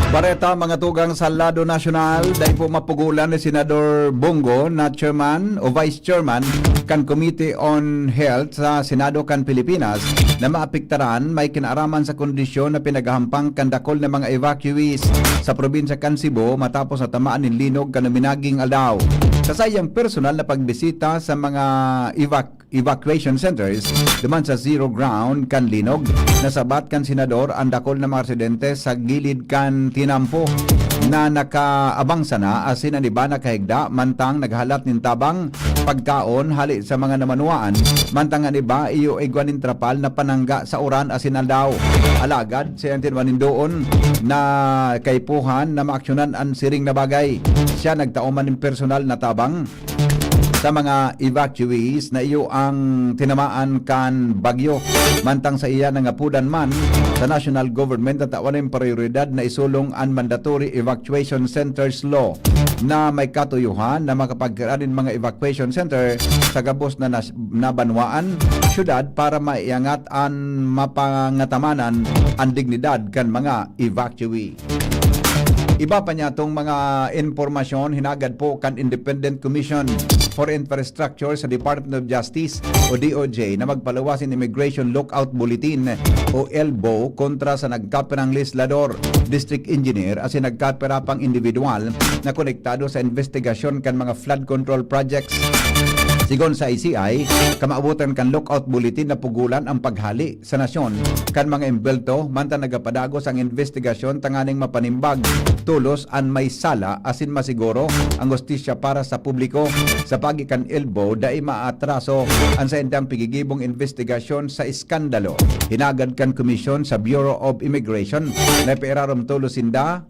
Bareta mga tugang sa Lado Nasyonal dahil po mapugulan ni Senador Bongo na chairman o vice chairman kan Committee on Health sa Senado kan Pilipinas na maapektaran may kinaaraman sa kondisyon na pinagahampang kandakol ng mga evacuees sa probinsya kan Cebu matapos na tamaan ng linog kan minaging aldaw. Sa sayang personal na pagbisita sa mga evacuation centers duman sa zero ground kan linog, nasabat kan senador ang dakol na mga residente sa gilid kan tinampo na nakaabang sana asin ang iba nakahigda mantang naghalat nin tabang pagkaon hali sa mga namanuaan mantang ang iba iyo igwanin trapal na panangga sa uran asin aldaw. Alagad siya tinwanin doon na kaipuhan na maaksyonan ang siring na bagay. Siya nagtaoman ng personal na tabang sa mga evacuees na iyo ang tinamaan kan bagyo mantang sa iya nangapudan man sa national government at tawanin prioridad na isulong ang mandatory evacuation centers law na may katuyuhan na makapagkaranin mga evacuation center sa gabos na nabanwaan syudad para maiangat ang mapangatamanan ang dignidad kan mga evacuee. Iba pa niya itong mga informasyon hinagad po kan Independent Commission for Infrastructure sa Department of Justice o DOJ na magpalawasin Immigration Lookout Bulletin o ELBO kontra sa nagkaperang legislador, district engineer asin nagkapera pang individual na konektado sa investigasyon kan mga flood control projects. Sigon sa ICI, kamaabutan kan lookout bulletin na pugulan ang paghali sa nasyon kan mga embelto manta nagapadagos ang investigasyon tanganing mapanimbag tulos an may sala asin masiguro ang hustisya para sa publiko sa pagikan elbow dai maatraso ang sa endang pigigibong investigasyon sa iskandalo. Hinagad kan komisyon sa Bureau of Immigration na ipirarom tulos sinda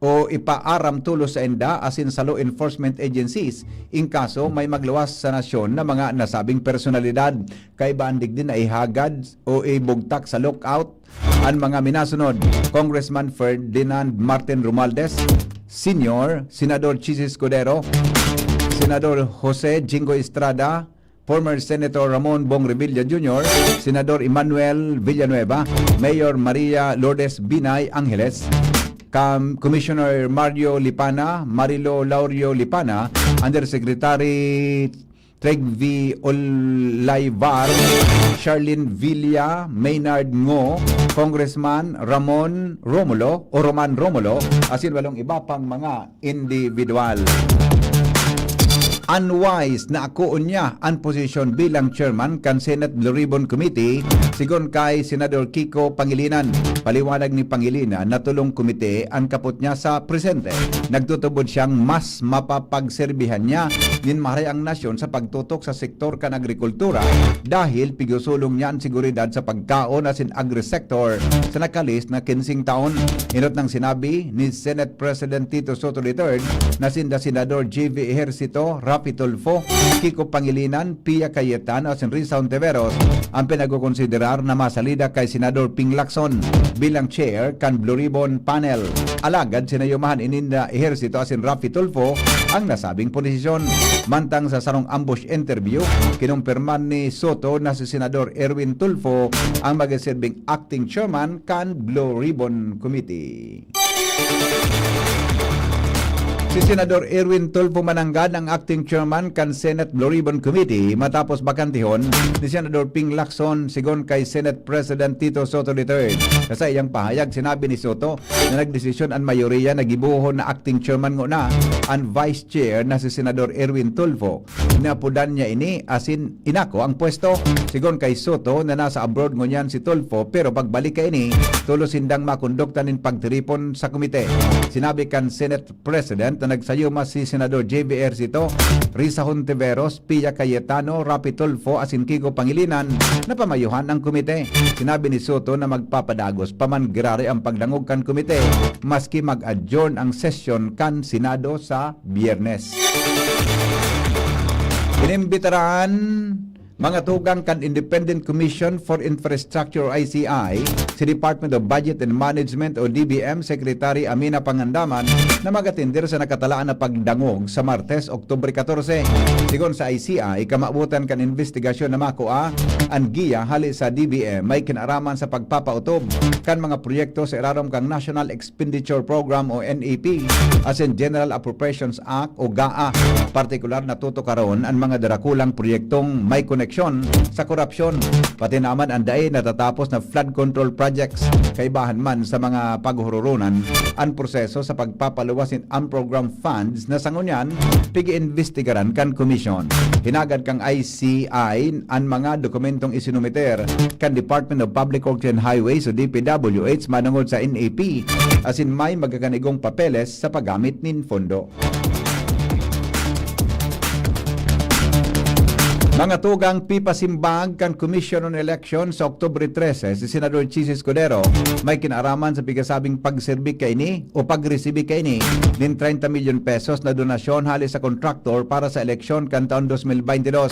o ipaaram tulos sa enda asin sa law enforcement agencies in kaso may magluwas sa nasyon na mga nasabing personalidad kay bandig din na ihagad o ibugtak sa lookout ang mga minasunod Congressman Ferdinand Martin Romualdez Sr., Senador Chis Escudero, Senador Jose Jingo Estrada, former Senator Ramon Bong Revilla Jr., Senador Emmanuel Villanueva, Mayor Maria Lourdes Binay Angeles, Commissioner Mario Lipana, Marilo Laurio Lipana, Undersecretary Tregvi Olayvar, Charlene Villa, Maynard Ngo, Congressman Roman Romulo, asin walong iba pang mga individual. unwise na akuon niya ang posisyon bilang chairman kan Senate Blue Ribbon Committee sigon kay Senador Kiko Pangilinan. Paliwanag ni Pangilinan na tulong komite ang kapot niya sa presente. Nagtutubod siyang mas mapapagserbihan niya nin maray ang nasyon sa pagtutok sa sektor kan agrikultura dahil pigusulong niya ang seguridad sa pagkaon asin agri-sector sa nakalis na 15 taon. Inot ng sinabi ni Senate President Tito Soto III na sinda Senador J.V. Ejercito, Rapi Tulfo, Kiko Pangilinan, Pia Cayetano at Risa Ontiveros ang pinagkukonsiderar na masalida kay Senador Ping Lacson bilang chair kan Blue Ribbon Panel. Alagad sinayumahan ininda Ejercito at Rapi Tulfo ang nasabing posisyon. Mantang sa sarong ambush interview, kinumpirman ni Soto na si Senador Erwin Tulfo ang mag-serving acting chairman kan Blue Ribbon Committee. Si Senador Erwin Tulfo mananggad ang acting chairman kan Senate Blue Ribbon Committee matapos bakantihon ni Senador Ping Lacson sigon kay Senate President Tito Soto III. Sa iyang pahayag, sinabi ni Soto na nagdesisyon ang mayoriya na gibuhon na acting chairman na ang vice chair na si Senador Erwin Tulfo. Napudan niya ini asin inako ang pwesto. Sigon kay Soto na nasa abroad ngunyan si Tulfo pero pagbalik kay ini tulos sindang makonduktan nin pagtiripon sa komite. Sinabi kan Senate President na nagsayuma si Senador J.B. Ejercito, Risa Hontiveros, Pia Cayetano, Rapi Tulfo asin Kiko Pangilinan na pamayuhan ang komite. Sinabi ni Soto na magpapadagos paman grare ang pagdangog kan komite maski mag-adjourn ang session kan Senado sa Biyernes. Inimbitaran mga tugang kan Independent Commission for Infrastructure ICI si Department of Budget and Management o DBM Secretary Amina Pangandaman na magatindir sa nakatalaan na pagdangog sa Martes, Oktubre 14. Sigon sa ICI, kamabutan kan investigasyon na makuha ang giya hali sa DBM may kinaraman sa pagpapautob kan mga proyekto sa irarom kang National Expenditure Program o NEP as in General Appropriations Act o GAA. Partikular na tuto karon ang mga darakulang proyektong may koneksyon sa korupsyon, pati naman ang daay natatapos na flood control projects. Kaibahan man sa mga paghururunan ang proseso sa pagpapaluwas in unprogrammed funds na sangunyan pigi-investigaran kan komisyon. Hinagad kang ICI ang mga dokumentong isinumiter kan Department of Public Works and Highways o DPWH manungod sa NEP asin may magaganigong papeles sa paggamit nin fondo. Mga tugang pipasimbag kan Commission on Elections sa Oktubre 13 si Senador Chis Escudero may kinaraman sa pigasabing pagserbik kay ni o pagresibi kay ni din 30 milyon pesos na donasyon hali sa kontraktor para sa eleksyon kan taon 2022.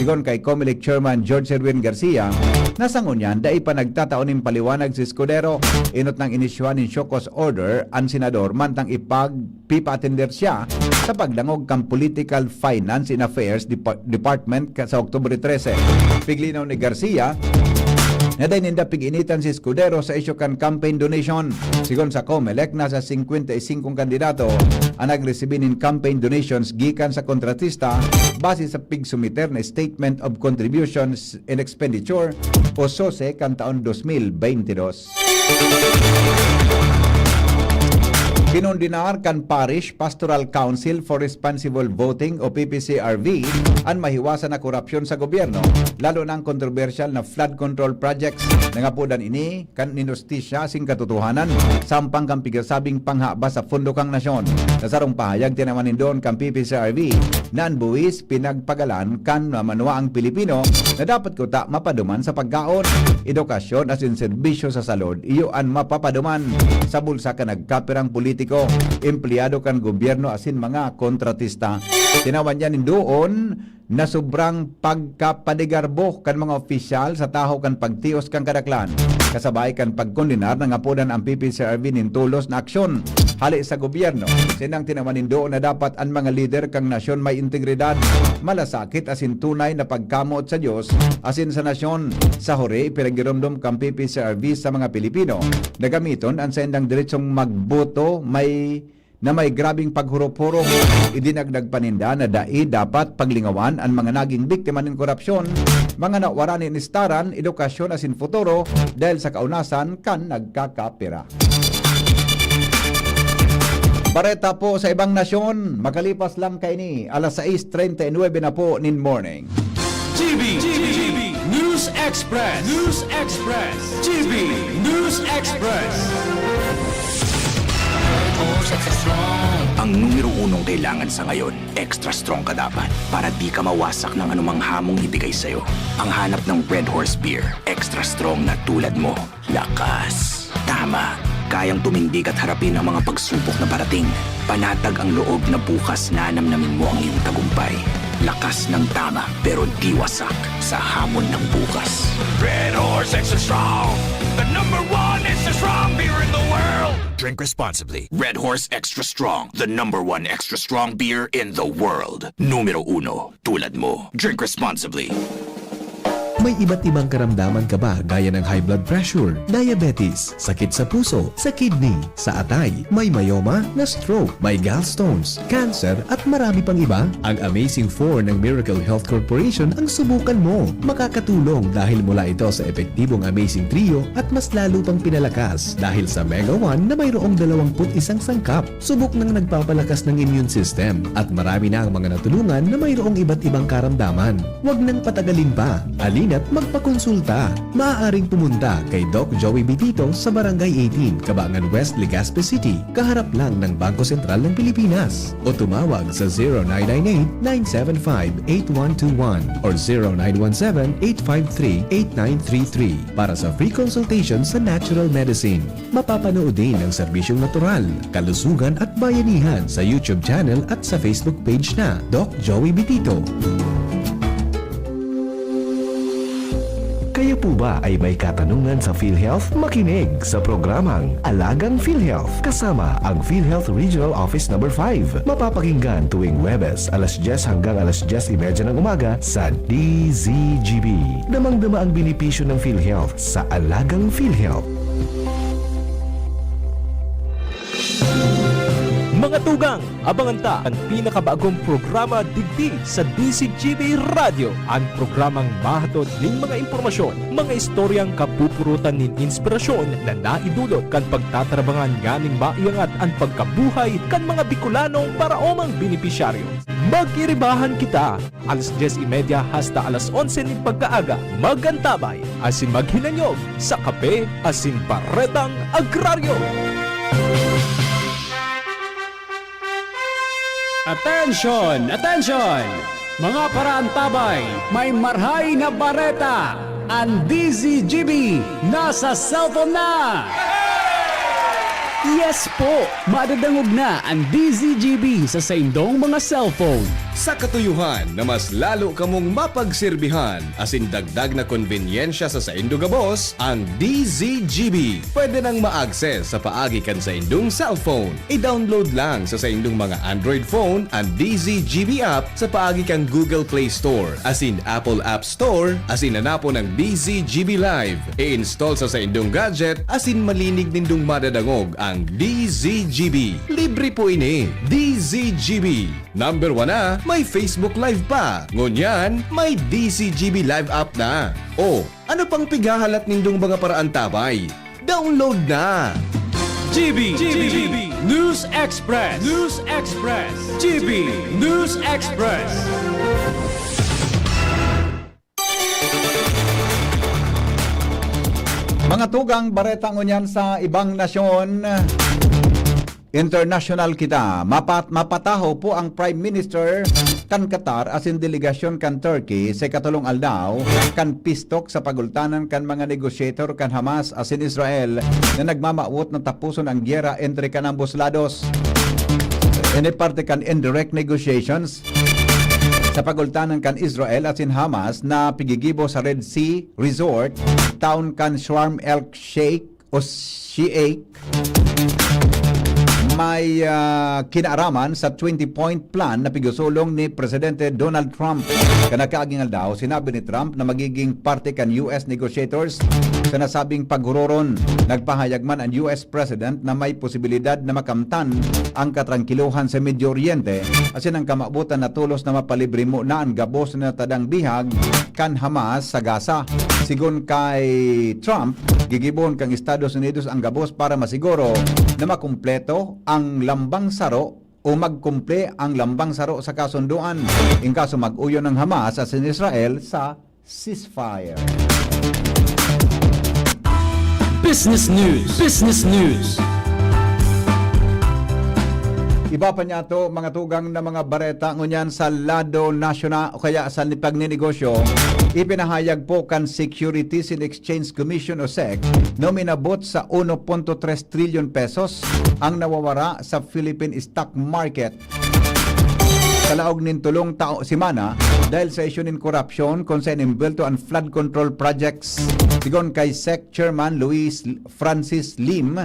Sigon kay COMELEC Chairman George Erwin Garcia, nasangunyan dai pa nagtataon ng paliwanag si Escudero inot ng inisyuhan ng show cause order ang senador mantang ipag-pipa-attender siya sa pagdangog kang Political Finance and Affairs Department sa Oktubre 13. Piglinaw ni Garcia na dahil ninda pig-initan si Escudero sa isyo kan campaign donation. Sigon sa COMELEC, nasa 55 kandidato ang nagresibi nin campaign donations gikan sa kontratista base sa pig-sumiter na Statement of Contributions and Expenditure o SOSE kan taon 2022. Kinundinar kan Parish Pastoral Council for Responsible Voting o PPCRV ang mahiwasan na korupsyon sa gobyerno, lalo na ang kontrobersyal na flood control projects. Nangapudan ini kan inostisya sing katotohanan sampang kang pigasabing panghaba sa Fondo kang Nasyon. Nasarong pahayag tinamanin doon kan PPCRV na ang buwis pinagpagalan kan manwa ang Pilipino na dapat kuta mapaduman sa pagkaon, edukasyon at serbisyo sa salud. Iyo ang mapapaduman sa bulsa ka nagkapirang politiko, empleyado kan gobyerno asin mga kontratista. Tinawan niya doon na sobrang pagkapadigarbo kan mga opisyal sa taho kan pagtios kan kadaklan. Kasabay kan pagkondinar na ngapunan ang PPCRV nin tulos na aksyon hali sa gobyerno. Sinang tinawanin doon na dapat ang mga lider kang nasyon may integridad, malasakit asin tunay na pagkamot sa Diyos asin sa nasyon. Sa huri, pinagiromdom kang PPCRV sa mga Pilipino na gamiton ang sendang diretsong magboto na may grabing paghurop-hurop. Idinagdag paninda na dai dapat paglingawan ang mga naging biktima ng korupsyon, mga nawara ni inistaran, edukasyon asin futuro dahil sa kaunasan kan nagkakapira. Bareta po sa ibang nasyon, makalipas lang kay ni alas 6:39 na po nin morning. GB News Express. GB News Express. Ang numero unong kailangan sa ngayon, extra strong ka dapat para di ka mawasak ng anumang hamong ibigay sa'yo. Ang hanap ng Red Horse Beer, extra strong na tulad mo. Lakas. Tama. Kayang tumindig at harapin ang mga pagsubok na parating. Panatag ang loob na bukas na namnamin mo ang iyong tagumpay. Lakas ng tama pero di wasak sa hamon ng bukas. Red Horse Extra Strong, the number one extra strong beer in the world. Drink responsibly. Red Horse Extra Strong, the number one extra strong beer in the world. Numero uno, tulad mo. Drink responsibly. May iba't ibang karamdaman ka ba gaya ng high blood pressure, diabetes, sakit sa puso, sa kidney, sa atay, may myoma, na stroke, may gallstones, cancer at marami pang iba? Ang Amazing 4 ng Miracle Health Corporation ang subukan mo. Makakatulong dahil mula ito sa epektibong Amazing Trio at mas lalo pang pinalakas dahil sa Mega 1 na mayroong 21 sangkap. Subok ng nagpapalakas ng immune system at marami na ang mga natulungan na mayroong iba't ibang karamdaman. Huwag nang patagalin pa. At magpakonsulta. Maaaring pumunta kay Doc Joey Bitito sa Barangay 18, Cabangan West, Legazpi City, kaharap lang ng Bangko Sentral ng Pilipinas. O tumawag sa 0998-975-8121 or 0917-853-8933 para sa free consultation sa natural medicine. Mapapanood din ang serbisyong natural, kalusugan at bayanihan sa YouTube channel at sa Facebook page na Doc Joey Bitito. Kayo po ba ay may katanungan sa PhilHealth? Makinig sa programang Alagang PhilHealth kasama ang PhilHealth Regional Office No. 5. Mapapakinggan tuwing Huwebes alas 10 hanggang alas 10:30 ng umaga sa DZGB. Damang-dama ang benepisyo ng PhilHealth sa Alagang PhilHealth. Mga tugang, abangan ta ang pinakabagong programa digdi sa DCGB Radio. Ang programang mahatod ning mga impormasyon, mga istoryang kapupurutan nin inspirasyon na naidulot kan pagtatrabangan ganing maiangat ang pagkabuhay kan mga Bicolanong paraomang benepisyaryo. Magiribahan kita alas 10:30 hasta alas 11 ning pagkaaga. Magantabay asin maghinanyog sa kape asin baretang agraryo. Attention! Attention! Mga paraantabay, may marhay na bareta! Ang DZGB nasa cellphone na! Yes po! Madadangog na ang DZGB sa saindong mga cellphone. Sa katuyuhan na mas lalo kamong mapagserbihan asin dagdag na konbenyensya sa saindong gabos, ang DZGB. Pwede nang ma-access sa paagi kan sa indong cellphone. I-download lang sa saindong mga Android phone ang DZGB app sa paagi kan Google Play Store, asin Apple App Store, asin hanapo ng DZGB Live. I-install sa saindong gadget, asin malinig nindong madadangog ang DZGB. Libre po ini. DZGB. Number 1 na, may Facebook Live pa. Ngunyan, may DZGB Live app na. O, ano pang pigahalat nindong mga paraan tabay? Download na! GB News Express. GB News Express. Mga tugang bareta ngunyan sa ibang nasyon. International kita, mapataho po ang Prime Minister kan Qatar asin delegasyon kan Turkey sa katulong aldaw kan pistok sa pagultanan kan mga negotiator kan Hamas asin Israel na nagmamawot na tapuson ang gyera entre kan ambos lados. Ini parte kan indirect negotiations sa pagultanan kan Israel asin Hamas na pigigibo sa Red Sea Resort, town kan Sharm el Sheikh o Sheikh. May kinaaraman sa 20-point plan na pigusulong ni Presidente Donald Trump. Kanakaaging aldaw, sinabi ni Trump na magiging parte kan US negotiators sa nasabing paghuroron. Nagpahayag man ang US President na may posibilidad na makamtan ang katrangkiluhan sa Medio Oriente asin ang kamabutan na tulos na mapalibre mo na ang gabos na tadang bihag kan Hamas sa Gaza. Sigon kay Trump, gigibon kang Estados Unidos ang gabos para masiguro na makumpleto ang lambang saro o magkumple ang lambang saro sa kasunduan in kaso mag-uyo ng Hamas at Israel sa ceasefire. Business News. Business News. Iba pa niya to, mga tugang na mga bareta ngunyan sa Lado National o kaya sa pagninegosyo, ipinahayag po kan Securities and Exchange Commission o SEC na minabot sa 1.3 trillion pesos ang nawawara sa Philippine stock market. Kalaog nin tulong tao simana dahil sa issue nin corruption kung sa inimbelto ang flood control projects. Sigon kay SEC Chairman Luis Francis Lim,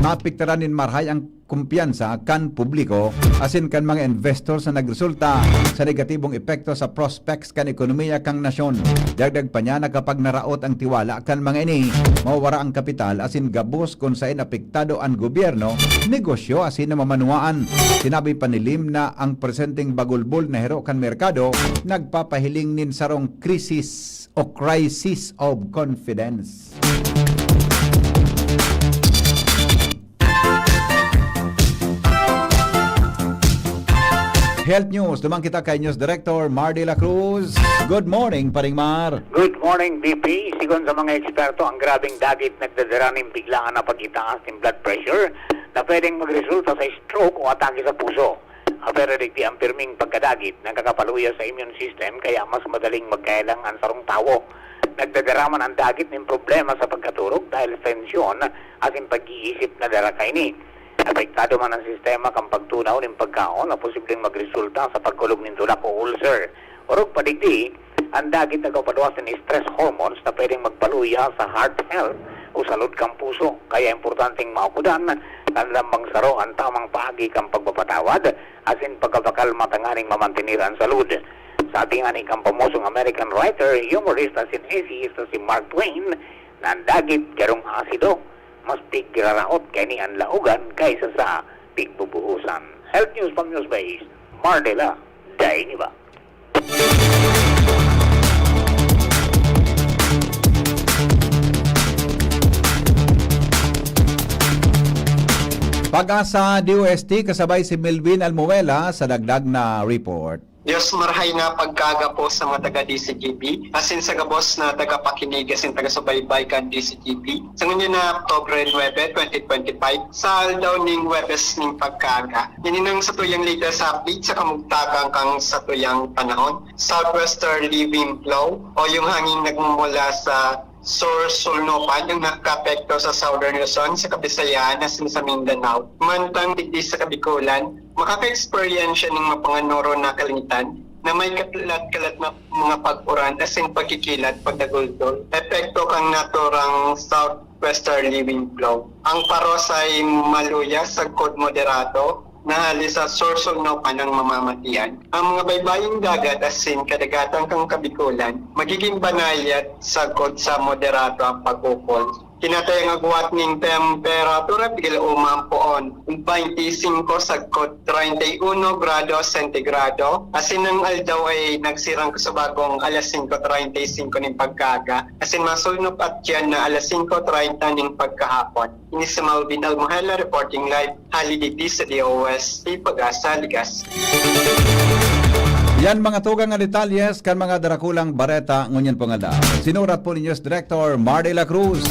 mapiktaran nin marhay ang kumpiyansa kan publiko asin kan mga investors na nagresulta sa negatibong epekto sa prospects kan ekonomiya kang nasyon. Dagdag pa niya na kapag naraot ang tiwala kan mga ini, mawawara ang kapital asin gabos kung saan apektado ang gobyerno, negosyo asin na mamanuaan. Sinabi pa ni Lim na ang presenteng bagulbol na hero kan merkado nagpapahiling nin sarong crisis o crisis of confidence. Health News, dumang kita kay News Director Mar de la Cruz. Good morning, Paring Mar. Good morning, BP. Sigon sa mga eksperto, ang grabing dagit nagdadala ng biglaan na pag-itaas ng blood pressure na pwedeng magresulta sa stroke o atake sa puso. Pero digdi ang pirming pagkadagit nagkakapaluya sa immune system kaya mas madaling magkailang ang sarong tao. Nagdadaraman ang dagit ng problema sa pagkaturog dahil tensyon at yung pag-iisip na dala kaini. Apektado man ang sistema kang pagtunaw ng pagkaon na posibleng magresulta sa pagkulog ng tulak o ulcer. Orog padigdi, ang dagit nagpapaluwas ng stress hormones na pwedeng magpaluya sa heart health o salud kang puso. Kaya importanteng maukudan ang lambang saro ang tamang paagi kang pagpapatawad asin pagkapakalma tanganing mamantinir ang salud. Sa ating aning kang pamosong American writer, humorist asin essayist si Mark Twain na ang dagit garong asido mas pigraraot kay ni ang laugan kaysa sa pigbubuhusan. Health News from Newsbase, Mardela, Dainiba. Pag-asa DOST kasabay si Melvin Almuela sa dagdag na report. Diyos marhay nga pagkaga po sa mga taga-DCGP, asin sa gabos na taga-pakinig, asin taga-subaybay kan DCGP. Sa ngayon na October 9, 2025, sa daw ning Webes ning pagkaga. Yaninang sa tuyang latest update sa kamugtagang kang sa tuyang panahon. Southwesterly wind flow o yung hangin nagmumula sa Sulnopan yung nakapekto sa Southern Luzon, sa Kabisayaan, asin sa Mindanao. Mantang digdi sa Kabikulan, makaka-experience ng mapanganoro na kalingitan na may kalat-kalat na mga pag-uran asin pagkikilat, pagdagultol. Epekto kang naturang southwesterly wind flow. Ang paros ay maluya sa kod moderato na halis sa Sorsonopan ng mamamatian. Ang mga baybaying dagat asin kadagatan kang Kabikulan, magiging banayat sagkod sa moderato ang pag-ukol. Kinatayang agwat ning temperatura bigla umampoon 25 sagkod 31 grado sentigrado. Asin ang aldaw ay nagsirang sa bagong alas 5:35 ning pagkaga. Asin masulnop at yan na alas 5:30 ning pagkahapon. Ini sa Malvin Almohela reporting live haliditi sa DOST Pag-asa Ligas. Yan mga tugang nga detalyes kan mga darakulang bareta ngunyan po nga da. Sinurat po ni News Director Mar de la Cruz.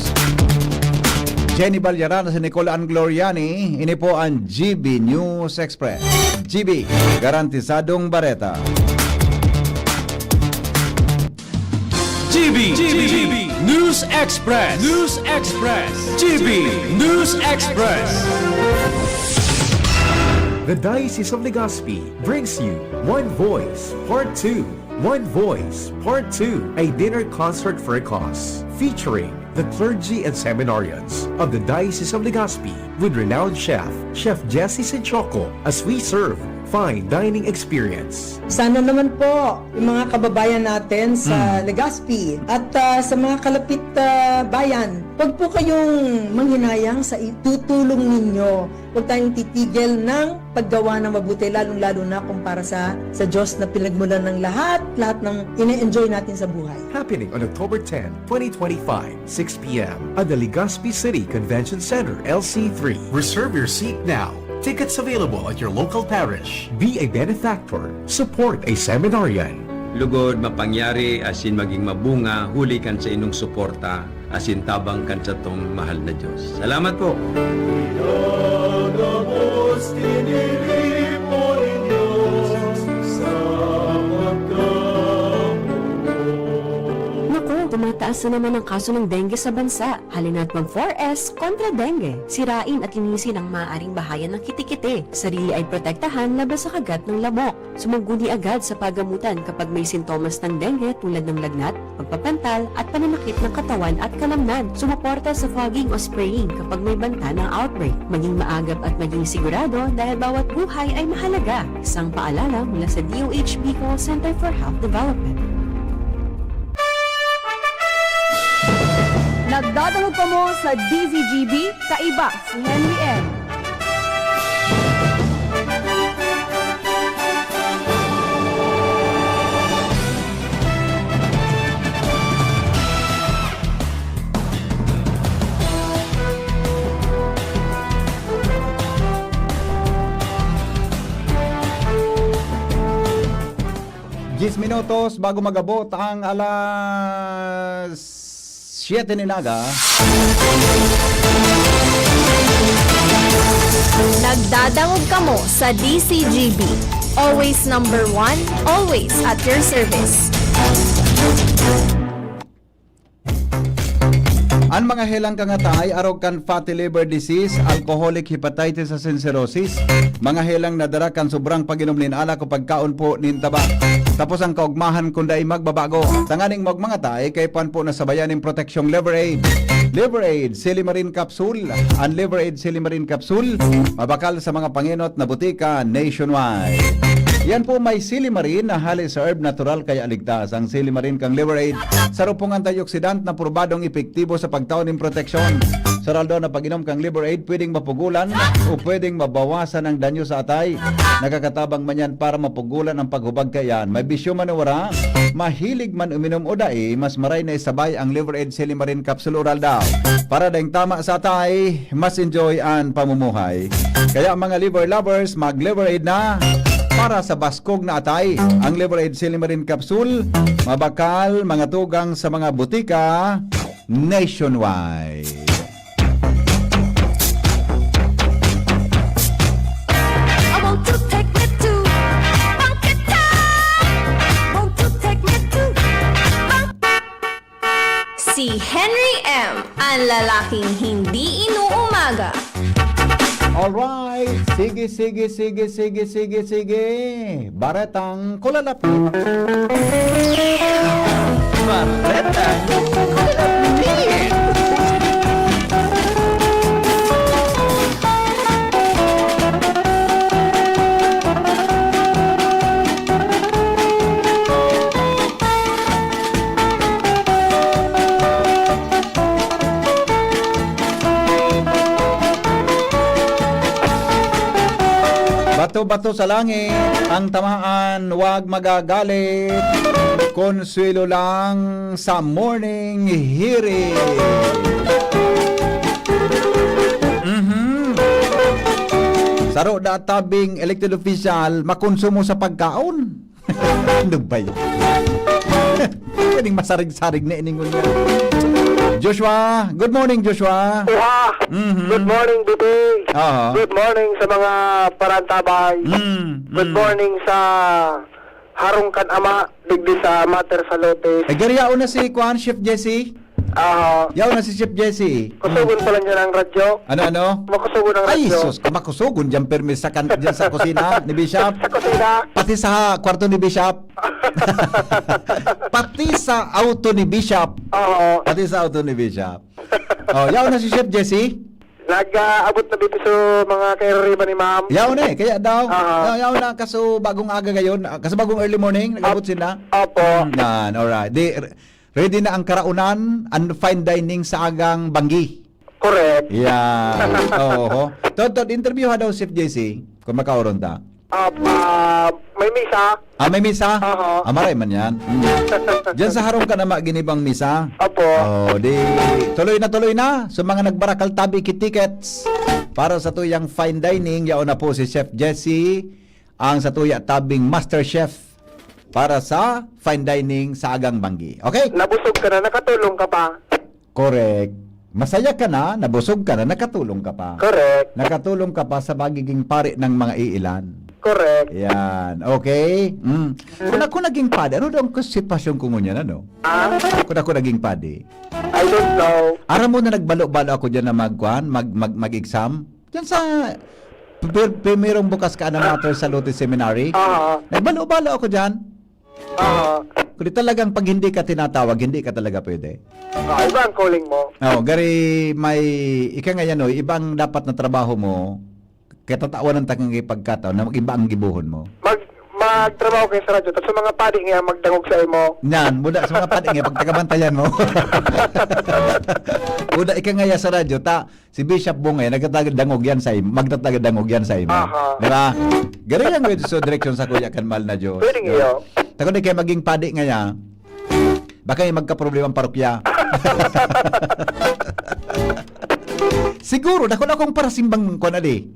Jenny Balyaran si Nicola Angloriani, ini po ang GB News Express. GB, garantisadong bareta. GB News Express. News Express. GB News Express. The Diocese of Legazpi brings you One Voice Part 2. One Voice Part 2, a dinner concert for a cause, featuring the clergy and seminarians of the Diocese of Legazpi with renowned chef Jesse Senchoco, as we serve fine dining experience. Sana naman po yung mga kababayan natin sa Legazpi at sa mga kalapit bayan, huwag po kayong manghinayang sa itutulong ninyo. Huwag tayong titigil ng paggawa ng mabuti, lalong-lalo na kumpara sa Diyos na pinagmulan ng lahat ng ine-enjoy natin sa buhay. Happening on October 10, 2025, 6 p.m. at the Legazpi City Convention Center, LC3. Reserve your seat now. Tickets available at your local parish. Be a benefactor. Support a seminarian. Lugod mapangyari asin maging mabunga, huli kan sa inong suporta, asin tabang kan sa tong mahal na Diyos. Salamat po. Tumataas na naman ang kaso ng dengue sa bansa. Halina't mag-4S kontra dengue. Sirain at linisin ang maaaring bahayan ng kitikite. Sarili ay protektahan laban sa kagat ng lamok. Sumuguni agad sa pagamutan kapag may sintomas ng dengue tulad ng lagnat, pagpapantal at pananakit ng katawan at kalamnan. Sumuporta sa fogging o spraying kapag may banta ng outbreak. Maging maagap at maging sigurado dahil bawat buhay ay mahalaga. Isang paalala mula sa DOH Bicol Center for Health Development. Nagdadalog pa mo sa DZGB, kaiba si Henry M. Minutos bago magabot ang alas 7 ninaga. Nagdadangog ka mo sa DCGB. Always number 1, always at your service. Ang mga helang kangatay, arog kan fatty liver disease, alcoholic hepatitis at cirrhosis, mga helang nadara kan sobrang pag-inom nin ala o pagkaon po nin taba. Tapos ang kaugmahan kundi magbabago. Tanganing mga tay, kay pan po nasabayan ng proteksyong Liver Aid. Liver Aid, Silimarin Capsule. Ang Liver Aid Silimarin Capsule, mabakal sa mga panginot na butika nationwide. Yan po may Silimarin na halis sa herb natural kaya ligtas. Ang Silimarin kang Liver Aid, sarupong antioxidant na probadong epektibo sa pagtaon ng proteksyon. Saraldo na pag-inom kang Liver Aid, pwedeng mapugulan o pwedeng mabawasan ang danyo sa atay. Nakakatabang man yan para mapugulan ang paghubag kayan. May bisyo man wala, mahilig man uminom o dai, mas maray na isabay ang Liver Aid Silimarin Capsule Oral daw. Para dahing tama sa atay, mas enjoy ang pamumuhay. Kaya mga liver lovers, mag-Liver Aid na para sa baskog na atay. Ang Liver Aid Silimarin Capsule, mabakal, mga tugang sa mga butika nationwide. Si Henry M, ang lalaking hindi inuumaga. Alright, sige. Baretang kulalapit. Baretang kulalapit. Bato-bato sa langit, ang tamaan wag magagalit. Konsuelo lang sa morning hearing. Saro da tabing elected official makonsumo sa pagkaon. Ano ba yun? Pwedeng masarig-sarig na iningon nga. Joshua, good morning Joshua. Good morning, Bibi. Good morning sa mga parantabay. Good morning sa Harungkan Ama, digdi sa Mater Salotes. Ay, gariyaon na si Kwan, Chef Jesse. Yaw na si Chef Jesse. Kusugon pala niya ng radyo. Ano? Makusugon ng radyo. Ay, sus, makusugon dyan permis sa, dyan sa kusina ni Bishop. Sa kusina. Pati sa kwarto ni Bishop. Pati sa auto ni Bishop. Pati sa auto ni Bishop. Yaw na si Chef Jesse. Nag-abot na dito sa mga kairariba ni ma'am. Yaw na kaya daw. Yaw na, kaso bagong aga ngayon, kaso bagong early morning, nag-abot sila. Opo. Yan, alright. Ready na ang karaunan and fine dining sa agang Banggi. Correct. Yan. Oo. Todd, interview ha daw si JC kung makauron ta. May misa. May misa? Maray man yan. Diyan sa harong ka na ginibang misa. Opo. Tuloy na. So mga nagbarakal tabi tickets para sa tuyang fine dining, yaon na po si Chef Jesse, ang sa tuya tabing Master Chef para sa fine dining sa agang Banggi. Okay? Nabusog ka na, nakatulong ka pa. Correct. Masaya ka na, nabusog ka na, nakatulong ka pa. Correct. Nakatulong ka pa sa magiging pari ng mga iilan. Correct. Yan. Okay? Kung ako naging padi, ano daw ang sitwasyon ko ngunyan, ano? Kung ako naging padi. I don't know. Aram mo na nagbalo-balo ako dyan na mag-exam? Dyan sa primerong bukas ka na matter sa Lotus Seminary. Nagbalo-balo ako dyan. Kung talagang pag hindi ka tinatawag, hindi ka talaga pwede. Iba ang calling mo. Gari may, ika nga yan, ibang dapat na trabaho mo, katatawan ng takang ipagkataon na iba ang gibuhon mo. Magtrabaho kayo sa radyo, tapos sa mga padi nga magdangog sa imo. Yan, muna sa mga padi nga, pagtagabantayan mo. Muna ika nga sa radyo, si Bishop Bungay, nagtatagdangog yan sa imo, magtatagdangog yan sa imo. Diba? Gari yan with so direction sa Kuya Kanmal na Diyos. Pwede nga. Tako na kayo maging padi nga yan, baka yung magka-problema ang parokya. Siguro, dako na akong para simbang ko na di.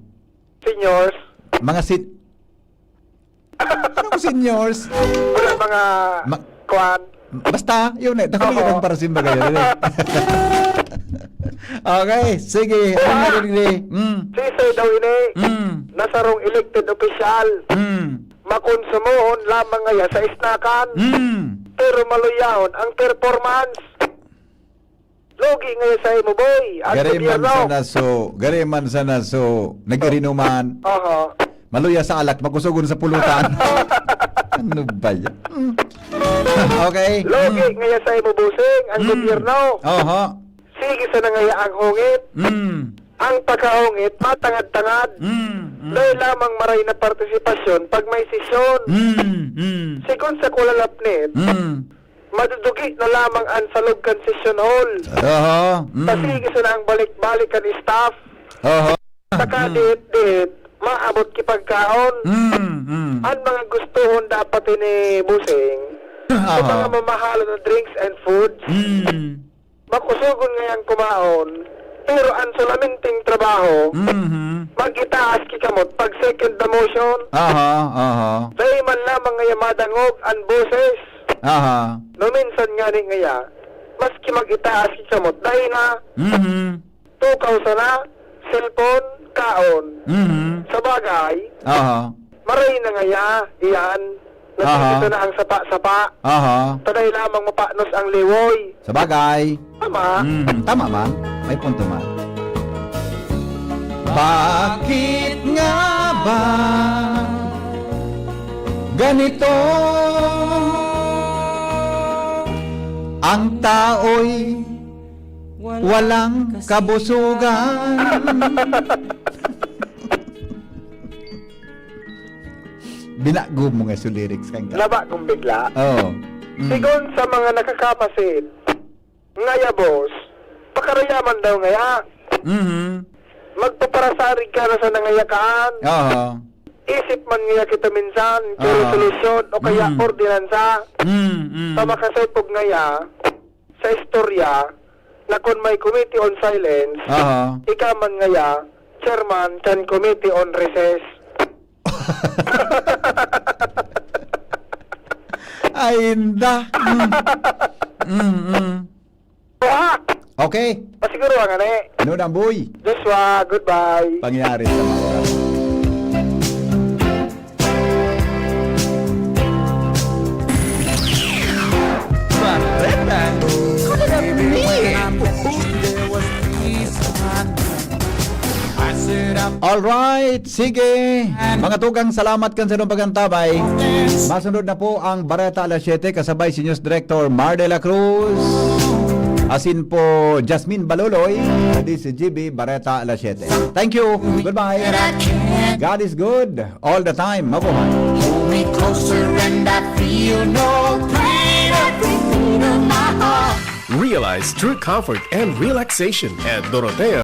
Seniors. Mga anong seniors? Wala mga kwan. Basta, yun eh. Dako na akong para simbang ngayon. Okay, sige. Ano nga rin Sisay daw ini. Nasa rong elected official. Makonsumohon lamang ngaya sa isnakan. Pero maluyahon ang performance. Logi ngayon sa imo, boy. Gari man sana so, nagirinuman. Maluya sa alak, makusugon sa pulutan. Ano ba yan? Okay. Logi ngayon sa imo, busing, ang gobyerno. Sige sa nangaya ang hungit. Ang pagkahungit, matangad-tangad. Dahil lamang maray na partisipasyon pag may sesyon. Sikon sa kulalapnit, madudugi na lamang ang salog kan session hall. Pasigi sa nang balik-balik kan staff. Saka dit, maabot kipagkaon. Ang mga gustuhon dapat ni busing, yung mga mamahalo na drinks and foods, makusugon ngayang kumaon, pero ang sulaminting trabaho, mag-itaas kikamot pag second the motion. Dahil man lamang ngaya madangog ang boses. No minsan nga ni ngaya, maski mag-itaas kikamot, dahil na, tukaw sana, cellphone, kaon. Sa bagay, maray na ngaya, iyan, nandito na ang sapa-sapa. Taday lamang mapanos ang liwoy. Sa bagay. Tama. Tama man. May punto man. Bakit nga ba ganito ang tao'y walang kabusugan? Binago mo nga sa lyrics kang ka. Laba kong bigla. Mm. Sigon sa mga nakakapasit, ngaya boss, pakarayaman daw ngaya. Magpaparasari ka na sa nangayakaan. Isip man ngaya kita minsan, kaya solusyon o kaya ordinansa. Sa makasipog ngaya, sa istorya, na kung may committee on silence, ikaman ngaya, chairman can committee on recess. Ay, hindi. Okay. Pasiguro nga na eh. Ano na, boy? Joshua, goodbye. Pangyari sa mga oras. Alright, sige. Mga tugang, salamat kan sa inyong pagantabay. Masunod na po ang Bareta alas 7 kasabay si News Director Mar de la Cruz. Asin po Jasmine Baloloy sa DCGB Bareta alas 7. Thank you. Goodbye. God is good all the time. Mabuhay. Hold me closer and I feel no pain at the beat of my heart. Realize true comfort and relaxation at Dorotea